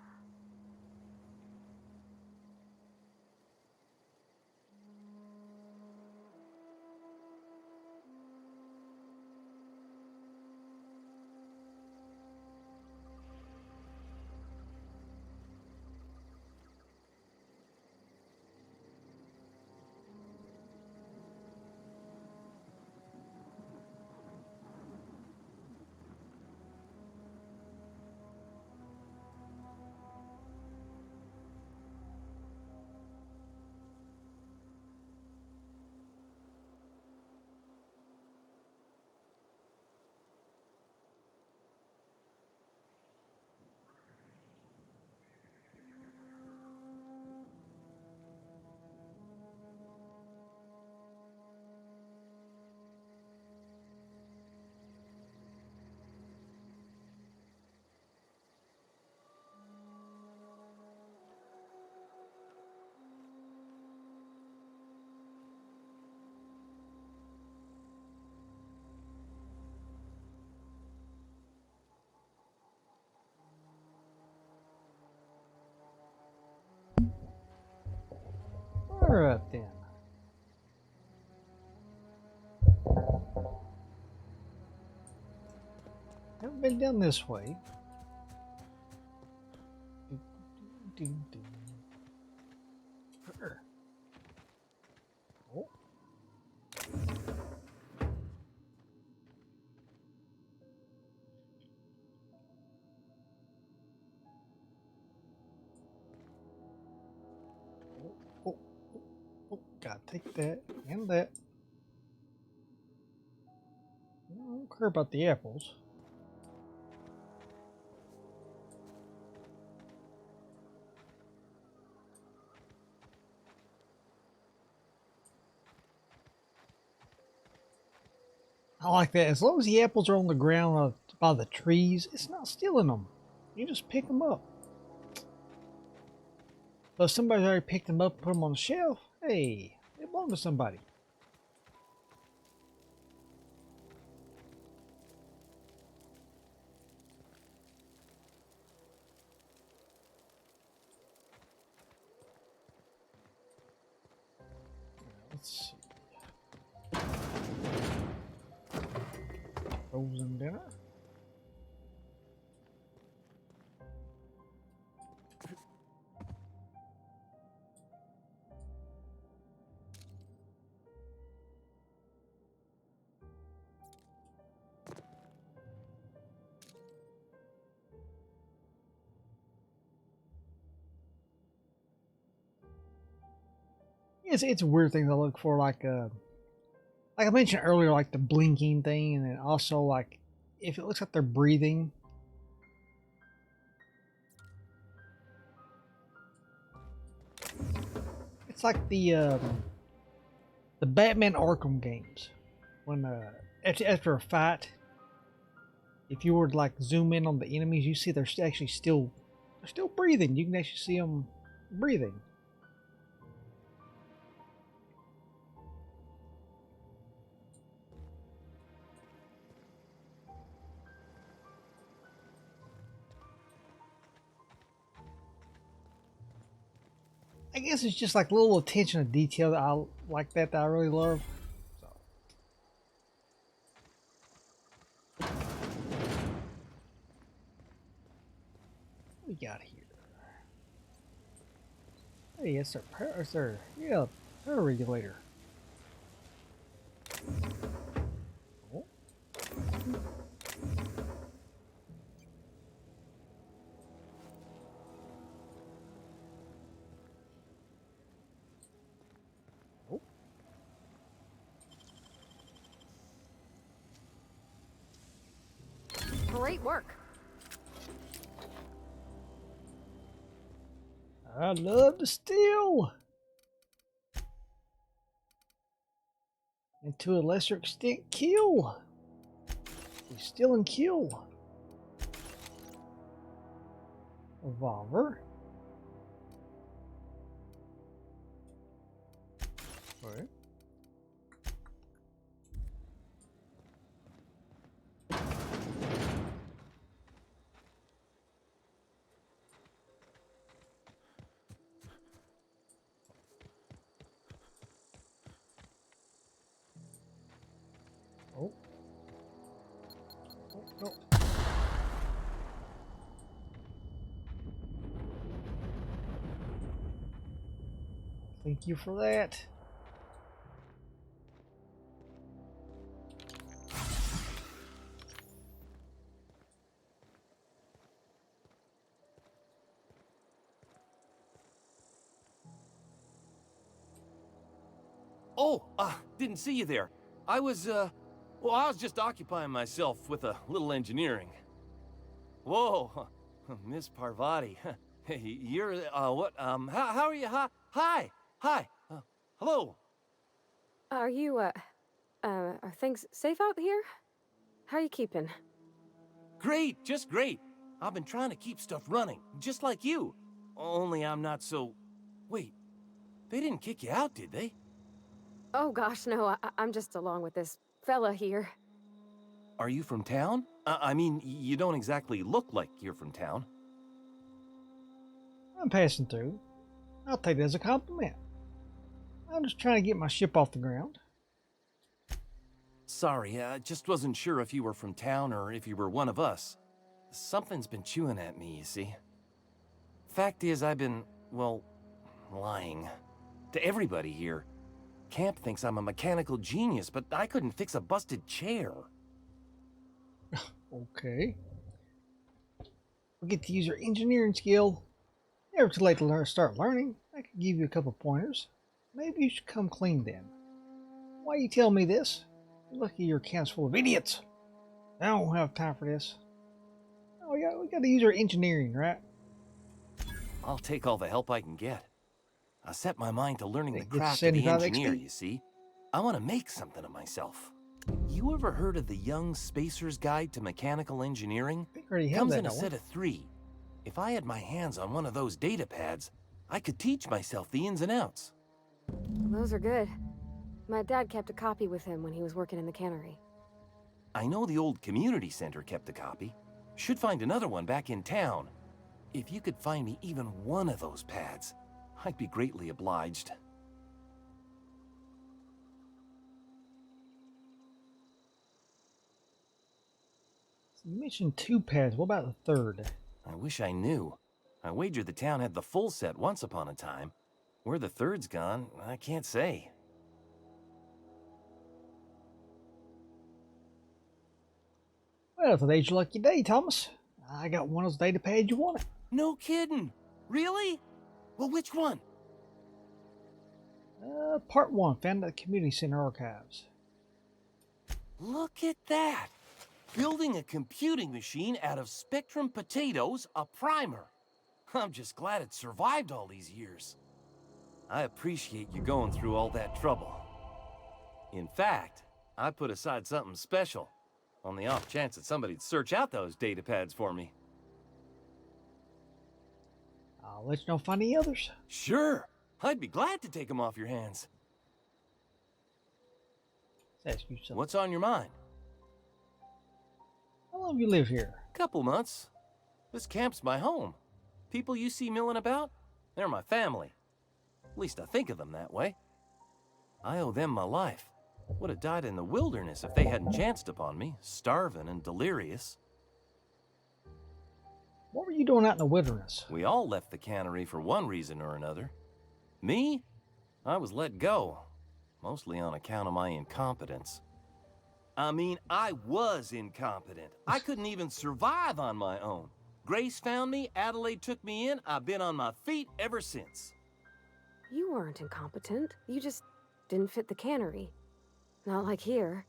Alright then. Haven't been down this way. Sure. Oh. Oh, oh, gotta take that and that. I don't care about the apples. I like that. As long as the apples are on the ground by the trees, it's not stealing them. You just pick them up. But if somebody's already picked them up and put them on the shelf, hey, they belong to somebody. Let's see. Frozen dinner. It's weird things I look for, like I mentioned earlier, like the blinking thing, and then also like if it looks like they're breathing. It's like the Batman Arkham games, when after a fight, if you were to like zoom in on the enemies, you see they're actually still breathing. You can actually see them breathing. I guess it's just like little attention to detail that I like that I really love. So. What we got here? Hey, it's our yeah, power regulator. Oh. Oh. Great work. I love to steal. And to a lesser extent, kill. We steal and kill. Revolver. Alright. Oh. Oh, no. Thank you for that. Oh, didn't see you there. I was just occupying myself with a little engineering. Whoa, Miss Parvati. Hey, you're, what, how are you? Hi, hello. Are you, are things safe out here? How are you keeping? Great, just great. I've been trying to keep stuff running, just like you. Only I'm not so... Wait, they didn't kick you out, did they? Oh gosh, no, I'm just along with this fella here. Are you from town? I mean, you don't exactly look like you're from town. I'm passing through. I'll take it as a compliment. I'm just trying to get my ship off the ground. Sorry, I just wasn't sure if you were from town or if you were one of us. Something's been chewing at me, you see. Fact is, I've been, well, lying. To everybody here. Camp thinks I'm a mechanical genius, but I couldn't fix a busted chair. Okay. We'll get to use your engineering skill. Never too late to start learning. I could give you a couple pointers. Maybe you should come clean then. Why you tell me this? You're lucky your camp's full of idiots. I don't have time for this. Oh yeah, we gotta use our engineering, right? I'll take all the help I can get. I set my mind to learning the Get craft of the 75 engineer, XP. you see. I want to make something of myself. You ever heard of the Young Spacer's Guide to Mechanical Engineering? I think I already have Comes that in a one. set of 3. If I had my hands on one of those data pads, I could teach myself the ins and outs. Those are good. My dad kept a copy with him when he was working in the cannery. I know the old community center kept a copy. Should find another one back in town. If you could find me even one of those pads, I'd be greatly obliged. You mentioned 2 pads. What about the 3rd? I wish I knew. I wager the town had the full set once upon a time. Where the 3rd's gone, I can't say. Well, today's your lucky day, Thomas. I got one of those data pads you wanted. No kidding. Really? Well, which one? Part 1, found at the community center archives. Look at that. Building a computing machine out of Spectrum potatoes, a primer. I'm just glad it survived all these years. I appreciate you going through all that trouble. In fact, I put aside something special, on the off chance that somebody'd search out those data pads for me. I'll let you know if I find any others. Sure, I'd be glad to take them off your hands. Let's ask you something. What's on your mind? How long have you lived here? Couple months. This camp's my home. People you see milling about, they're my family. At least I think of them that way. I owe them my life. Would have died in the wilderness if they hadn't chanced upon me, starving and delirious. What were you doing out in the wilderness? We all left the cannery for one reason or another. Me? I was let go, mostly on account of my incompetence. I mean, I was incompetent. I couldn't even survive on my own. Grace found me, Adelaide took me in, I've been on my feet ever since. You weren't incompetent. You just didn't fit the cannery. Not like here.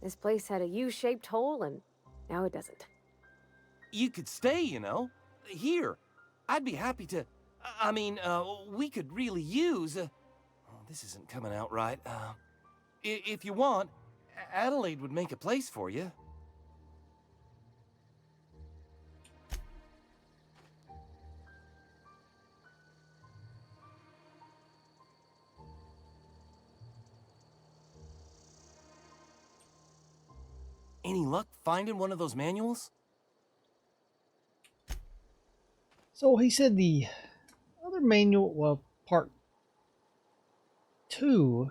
This place had a U-shaped hole, and now it doesn't. You could stay, you know. Here. I'd be happy to... I mean, we could really use... oh, this isn't coming out right. If you want, Adelaide would make a place for you. Any luck finding one of those manuals? So he said the other manual, well, part 2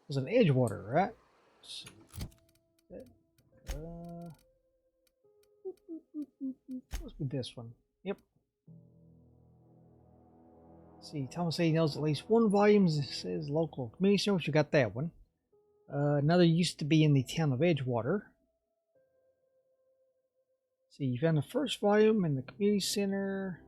was an Edgewater, right? Let's see. Must be this one. Yep. Let's see, Thomas A knows at least one volume says local community center, which you got that one. Another used to be in the town of Edgewater. See, you found the first volume in the community center.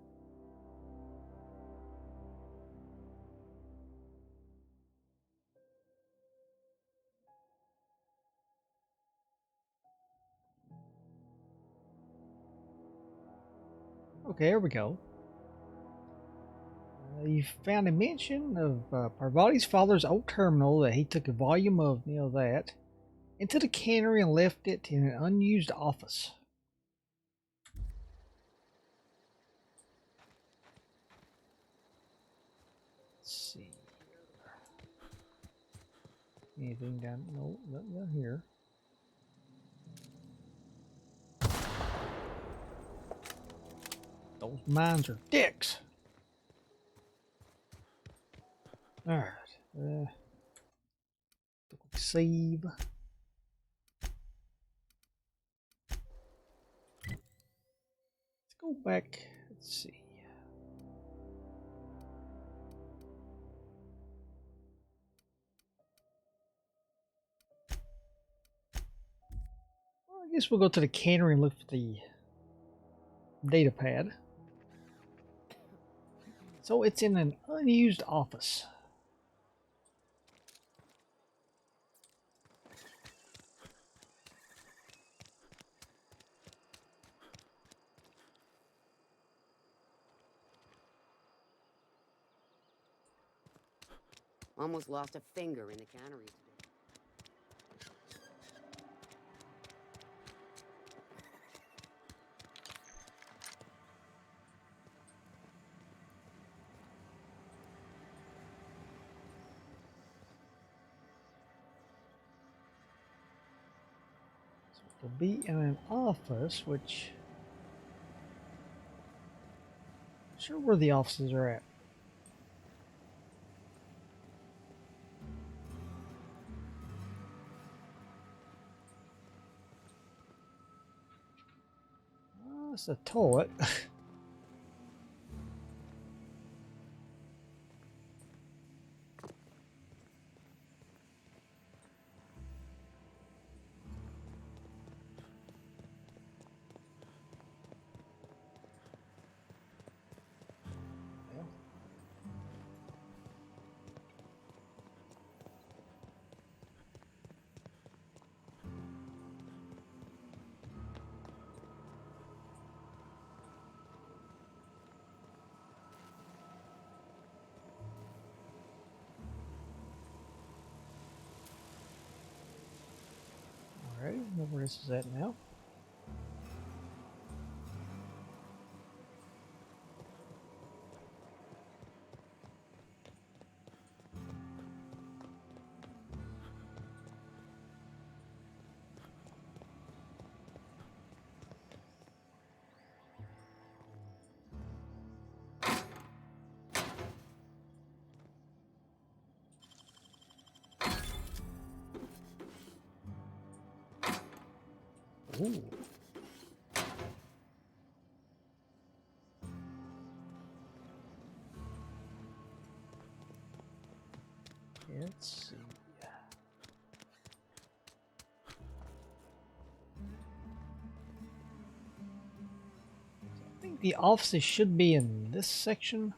Okay, here we go. You found a mention of Parvati's father's old terminal that he took a volume of, that, into the cannery and left it in an unused office. Let's see. Anything down? No, nothing down here. Those mines are dicks. Alright. Save. Let's go back. Let's see. Well, I guess we'll go to the cannery and look for the data pad. So it's in an unused office. Almost lost a finger in the cannery today. So it'll be in an office, which... I'm not sure where the offices are at. It's a toilet. Alright, know where this is at now. Ooh. Let's see. I think the offices should be in this section.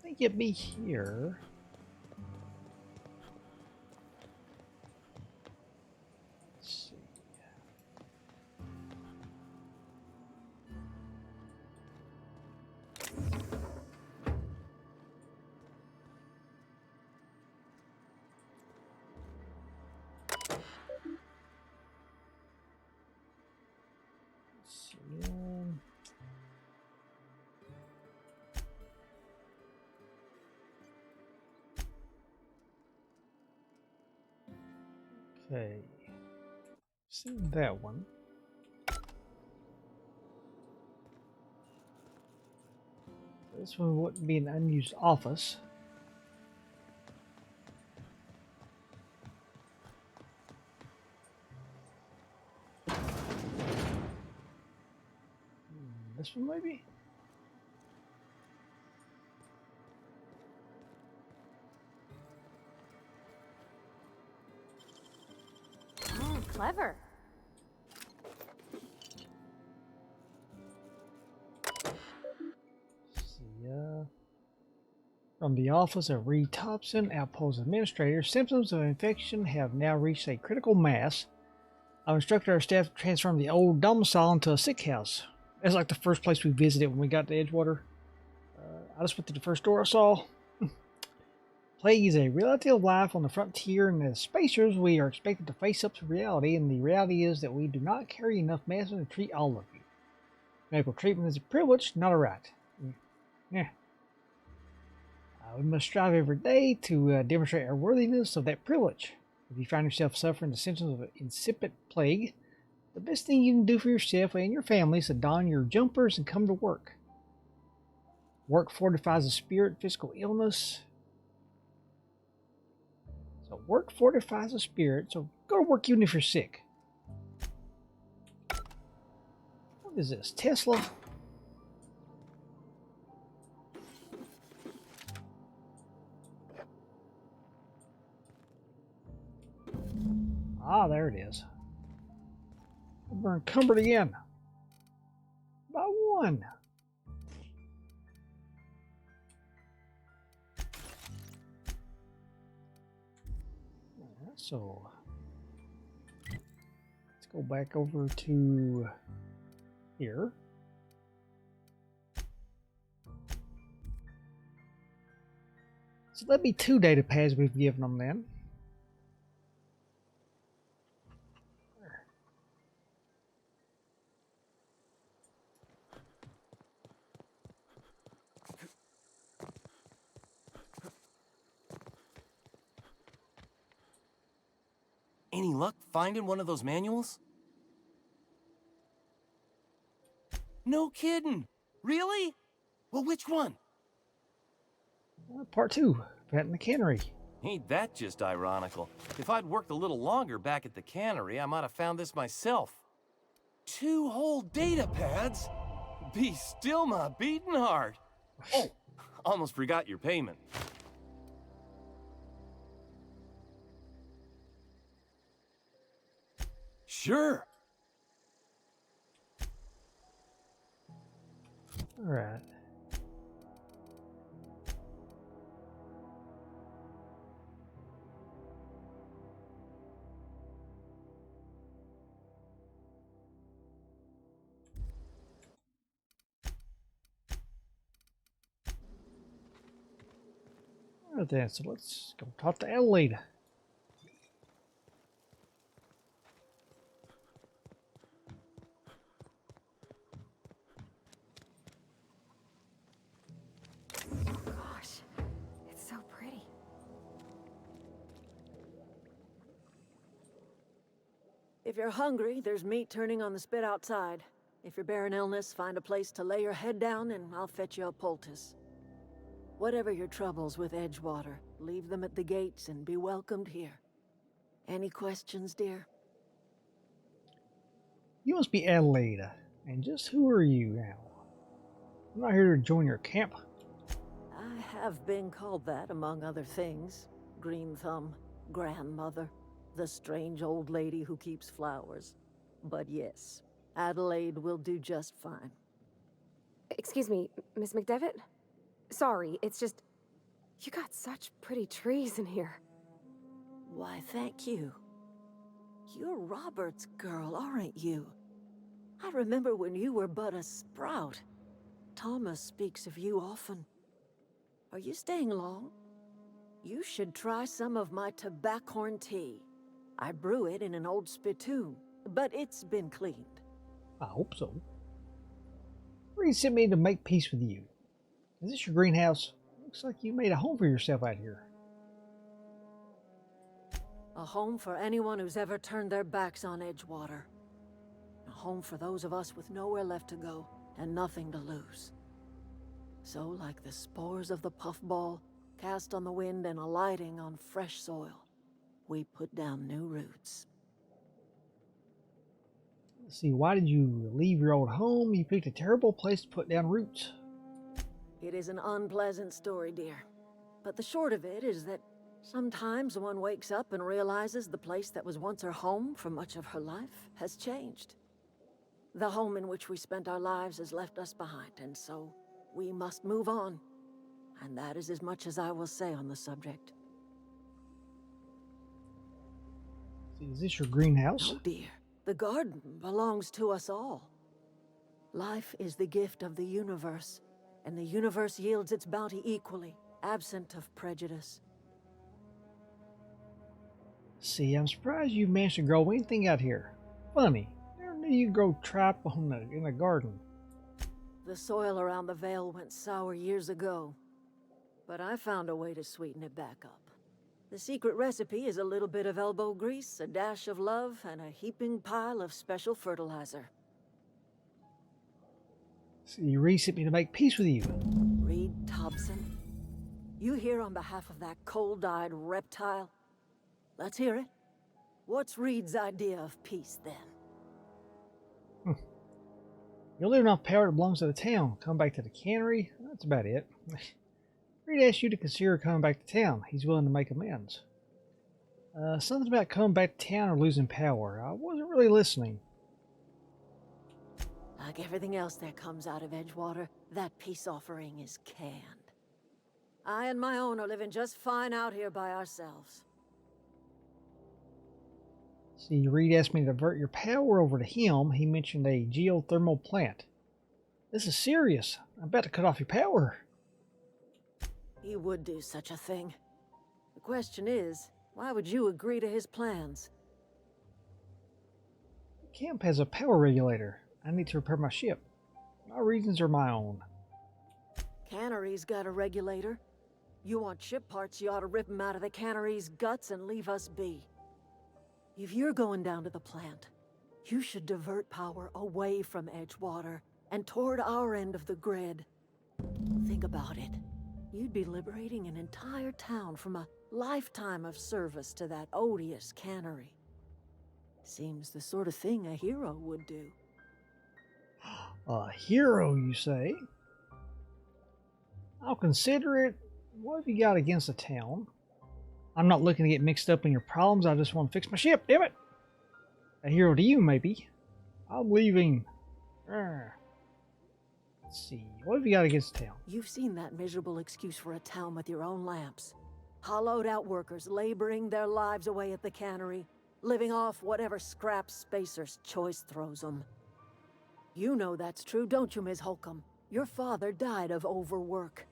I think it'd be here. Let's see. Okay. See that one. This one wouldn't be an unused office. This one maybe? Oh, clever. See, from the office of Reed Thompson, Outpost Administrator, symptoms of infection have now reached a critical mass. I've instructed our staff to transform the old domicile into a sick house. That's like the first place we visited when we got to Edgewater. I just went to the first door I saw. Plague is a reality of life on the frontier, and as spacers, we are expected to face up to reality, and the reality is that we do not carry enough medicine to treat all of you. Medical treatment is a privilege, not a right. Yeah. We must strive every day to demonstrate our worthiness of that privilege. If you find yourself suffering the symptoms of an incipient plague, the best thing you can do for yourself and your family is to don your jumpers and come to work. Work fortifies the spirit, physical illness. So work fortifies the spirit, so go to work even if you're sick. What is this, Tesla? Ah, there it is. We're encumbered again. By one. So, let's go back over to here. So that'd be 2 data pads we've given them then. Any luck finding one of those manuals? No kidding. Really? Well, which one? Part 2, Pet in the Cannery. Ain't that just ironical? If I'd worked a little longer back at the cannery, I might have found this myself. 2 whole data pads? Be still my beating heart. Oh, almost forgot your payment. Sure. All right. All right then, so let's go talk to Adelaide. Gosh, it's so pretty. If you're hungry, there's meat turning on the spit outside. If you're bearing illness, find a place to lay your head down and I'll fetch you a poultice. Whatever your troubles with Edgewater, leave them at the gates and be welcomed here. Any questions, dear? You must be Adelaide. And just who are you now? I'm not here to join your camp. I have been called that, among other things. Green Thumb, grandmother, the strange old lady who keeps flowers. But yes, Adelaide will do just fine. Excuse me, Miss McDevitt? Sorry, it's just... You got such pretty trees in here. Why, thank you. You're Robert's girl, aren't you? I remember when you were but a sprout. Thomas speaks of you often. Are you staying long? You should try some of my tobaccorn tea. I brew it in an old spittoon, but it's been cleaned. I hope so. Reed sent me to make peace with you. Is this your greenhouse? Looks like you made a home for yourself out here. A home for anyone who's ever turned their backs on Edgewater. A home for those of us with nowhere left to go and nothing to lose. So, like the spores of the puffball, cast on the wind and alighting on fresh soil, we put down new roots. Let's see, why did you leave your old home? You picked a terrible place to put down roots. It is an unpleasant story, dear. But the short of it is that sometimes one wakes up and realizes the place that was once her home for much of her life has changed. The home in which we spent our lives has left us behind, and so we must move on. And that is as much as I will say on the subject. See, is this your greenhouse? Oh dear, the garden belongs to us all. Life is the gift of the universe, and the universe yields its bounty equally, absent of prejudice. See, I'm surprised you managed to grow anything out here. Funny, never knew you grow trap in a garden. The soil around the Vale went sour years ago, but I found a way to sweeten it back up. The secret recipe is a little bit of elbow grease, a dash of love, and a heaping pile of special fertilizer. See, Reed sent me to make peace with you. Reed Thompson? You here on behalf of that cold-eyed reptile? Let's hear it. What's Reed's idea of peace, then? You're living off power that belongs to the town. Come back to the cannery. That's about it. Reed asked you to consider coming back to town. He's willing to make amends. Something about coming back to town or losing power. I wasn't really listening. Like everything else that comes out of Edgewater, that peace offering is canned. I and my own are living just fine out here by ourselves. See, Reed asked me to divert your power over to him. He mentioned a geothermal plant. This is serious. I'm about to cut off your power. He would do such a thing. The question is, why would you agree to his plans? The camp has a power regulator. I need to repair my ship. My reasons are my own. Cannery's got a regulator. You want ship parts, you ought to rip 'em out of the cannery's guts and leave us be. If you're going down to the plant, you should divert power away from Edgewater and toward our end of the grid. Think about it. You'd be liberating an entire town from a lifetime of service to that odious cannery. Seems the sort of thing a hero would do. A hero, you say? I'll consider it. What have you got against the town? I'm not looking to get mixed up in your problems. I just want to fix my ship, damn it! A hero to you, maybe. I'm leaving. Let's see. What have you got against the town? You've seen that miserable excuse for a town with your own lamps. Hollowed out workers laboring their lives away at the cannery, living off whatever scraps Spacer's Choice throws them. You know that's true, don't you, Ms. Holcomb? Your father died of overwork.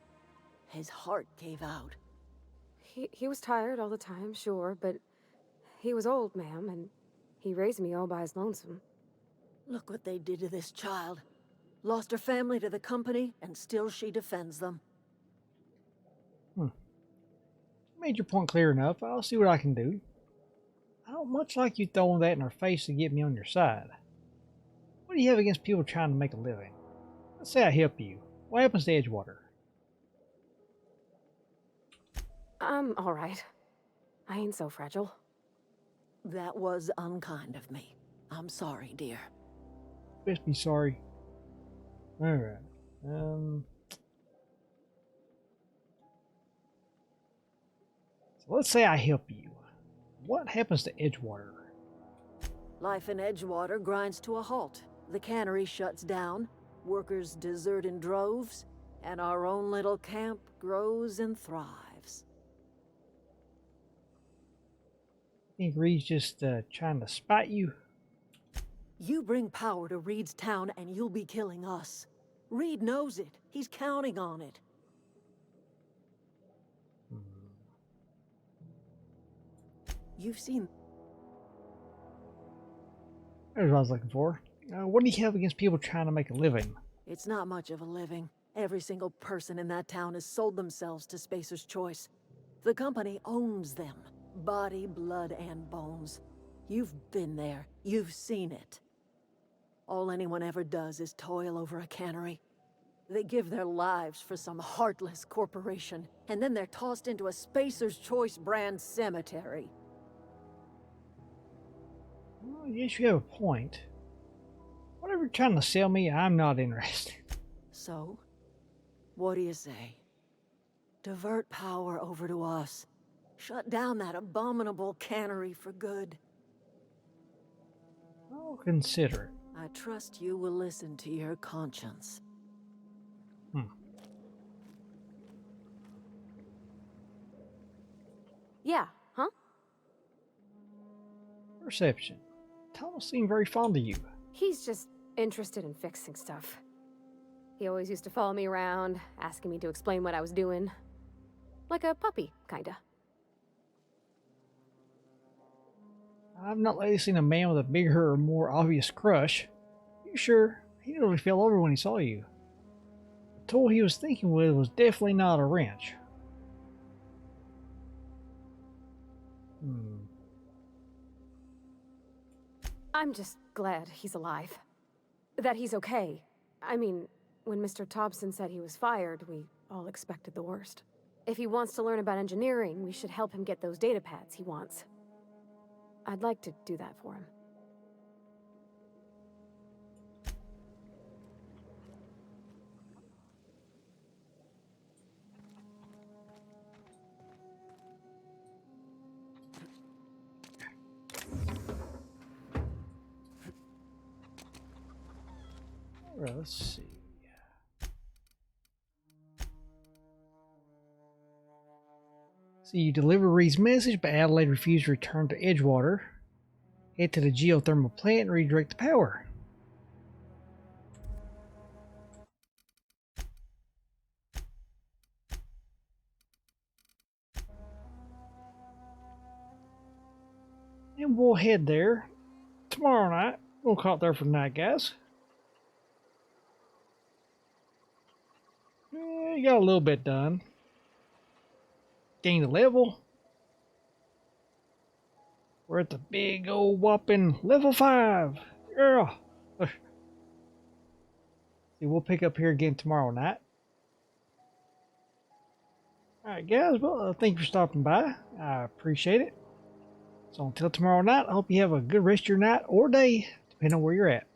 His heart gave out. He was tired all the time, sure, but he was old, ma'am, and he raised me all by his lonesome. Look what they did to this child. Lost her family to the company, and still she defends them. Made your point clear enough. I'll see what I can do. I don't much like you throwing that in her face to get me on your side. What do you have against people trying to make a living? Let's say I help you. What happens to Edgewater? I'm all right. I ain't so fragile. That was unkind of me. I'm sorry, dear. Best be sorry. Alright. So let's say I help you. What happens to Edgewater? Life in Edgewater grinds to a halt. The cannery shuts down, workers desert in droves, and our own little camp grows and thrives. Think Reed's just trying to spite you? You bring power to Reed's town and you'll be killing us. Reed knows it. He's counting on it. You've seen... There's what I was looking for. What do you have against people trying to make a living? It's not much of a living. Every single person in that town has sold themselves to Spacer's Choice. The company owns them. Body, blood, and bones. You've been there. You've seen it. All anyone ever does is toil over a cannery. They give their lives for some heartless corporation, and then they're tossed into a Spacer's Choice brand cemetery. Well, yes, you have a point. Whatever you're trying to sell me, I'm not interested. So, what do you say? Divert power over to us. Shut down that abominable cannery for good. I'll consider it. I trust you will listen to your conscience. Yeah, huh? Perception. Thomas seemed very fond of you. He's just interested in fixing stuff. He always used to follow me around, asking me to explain what I was doing. Like a puppy, kinda. I've not lately seen a man with a bigger or more obvious crush. You sure? He nearly fell over when he saw you. The tool he was thinking with was definitely not a wrench. I'm just glad he's alive. That he's okay. I mean, when Mr. Thompson said he was fired, we all expected the worst. If he wants to learn about engineering, we should help him get those data pads he wants. I'd like to do that for him. Alright, let's see. So you deliver Reed's message, but Adelaide refused to return to Edgewater. Head to the geothermal plant and redirect the power. And we'll head there tomorrow night. We'll call it there for the night, guys. You got a little bit done. Gained a level. We're at the big old whopping level 5. Yeah. See, we'll pick up here again tomorrow night. Alright guys, well, thank you for stopping by. I appreciate it. So until tomorrow night, I hope you have a good rest of your night or day, depending on where you're at.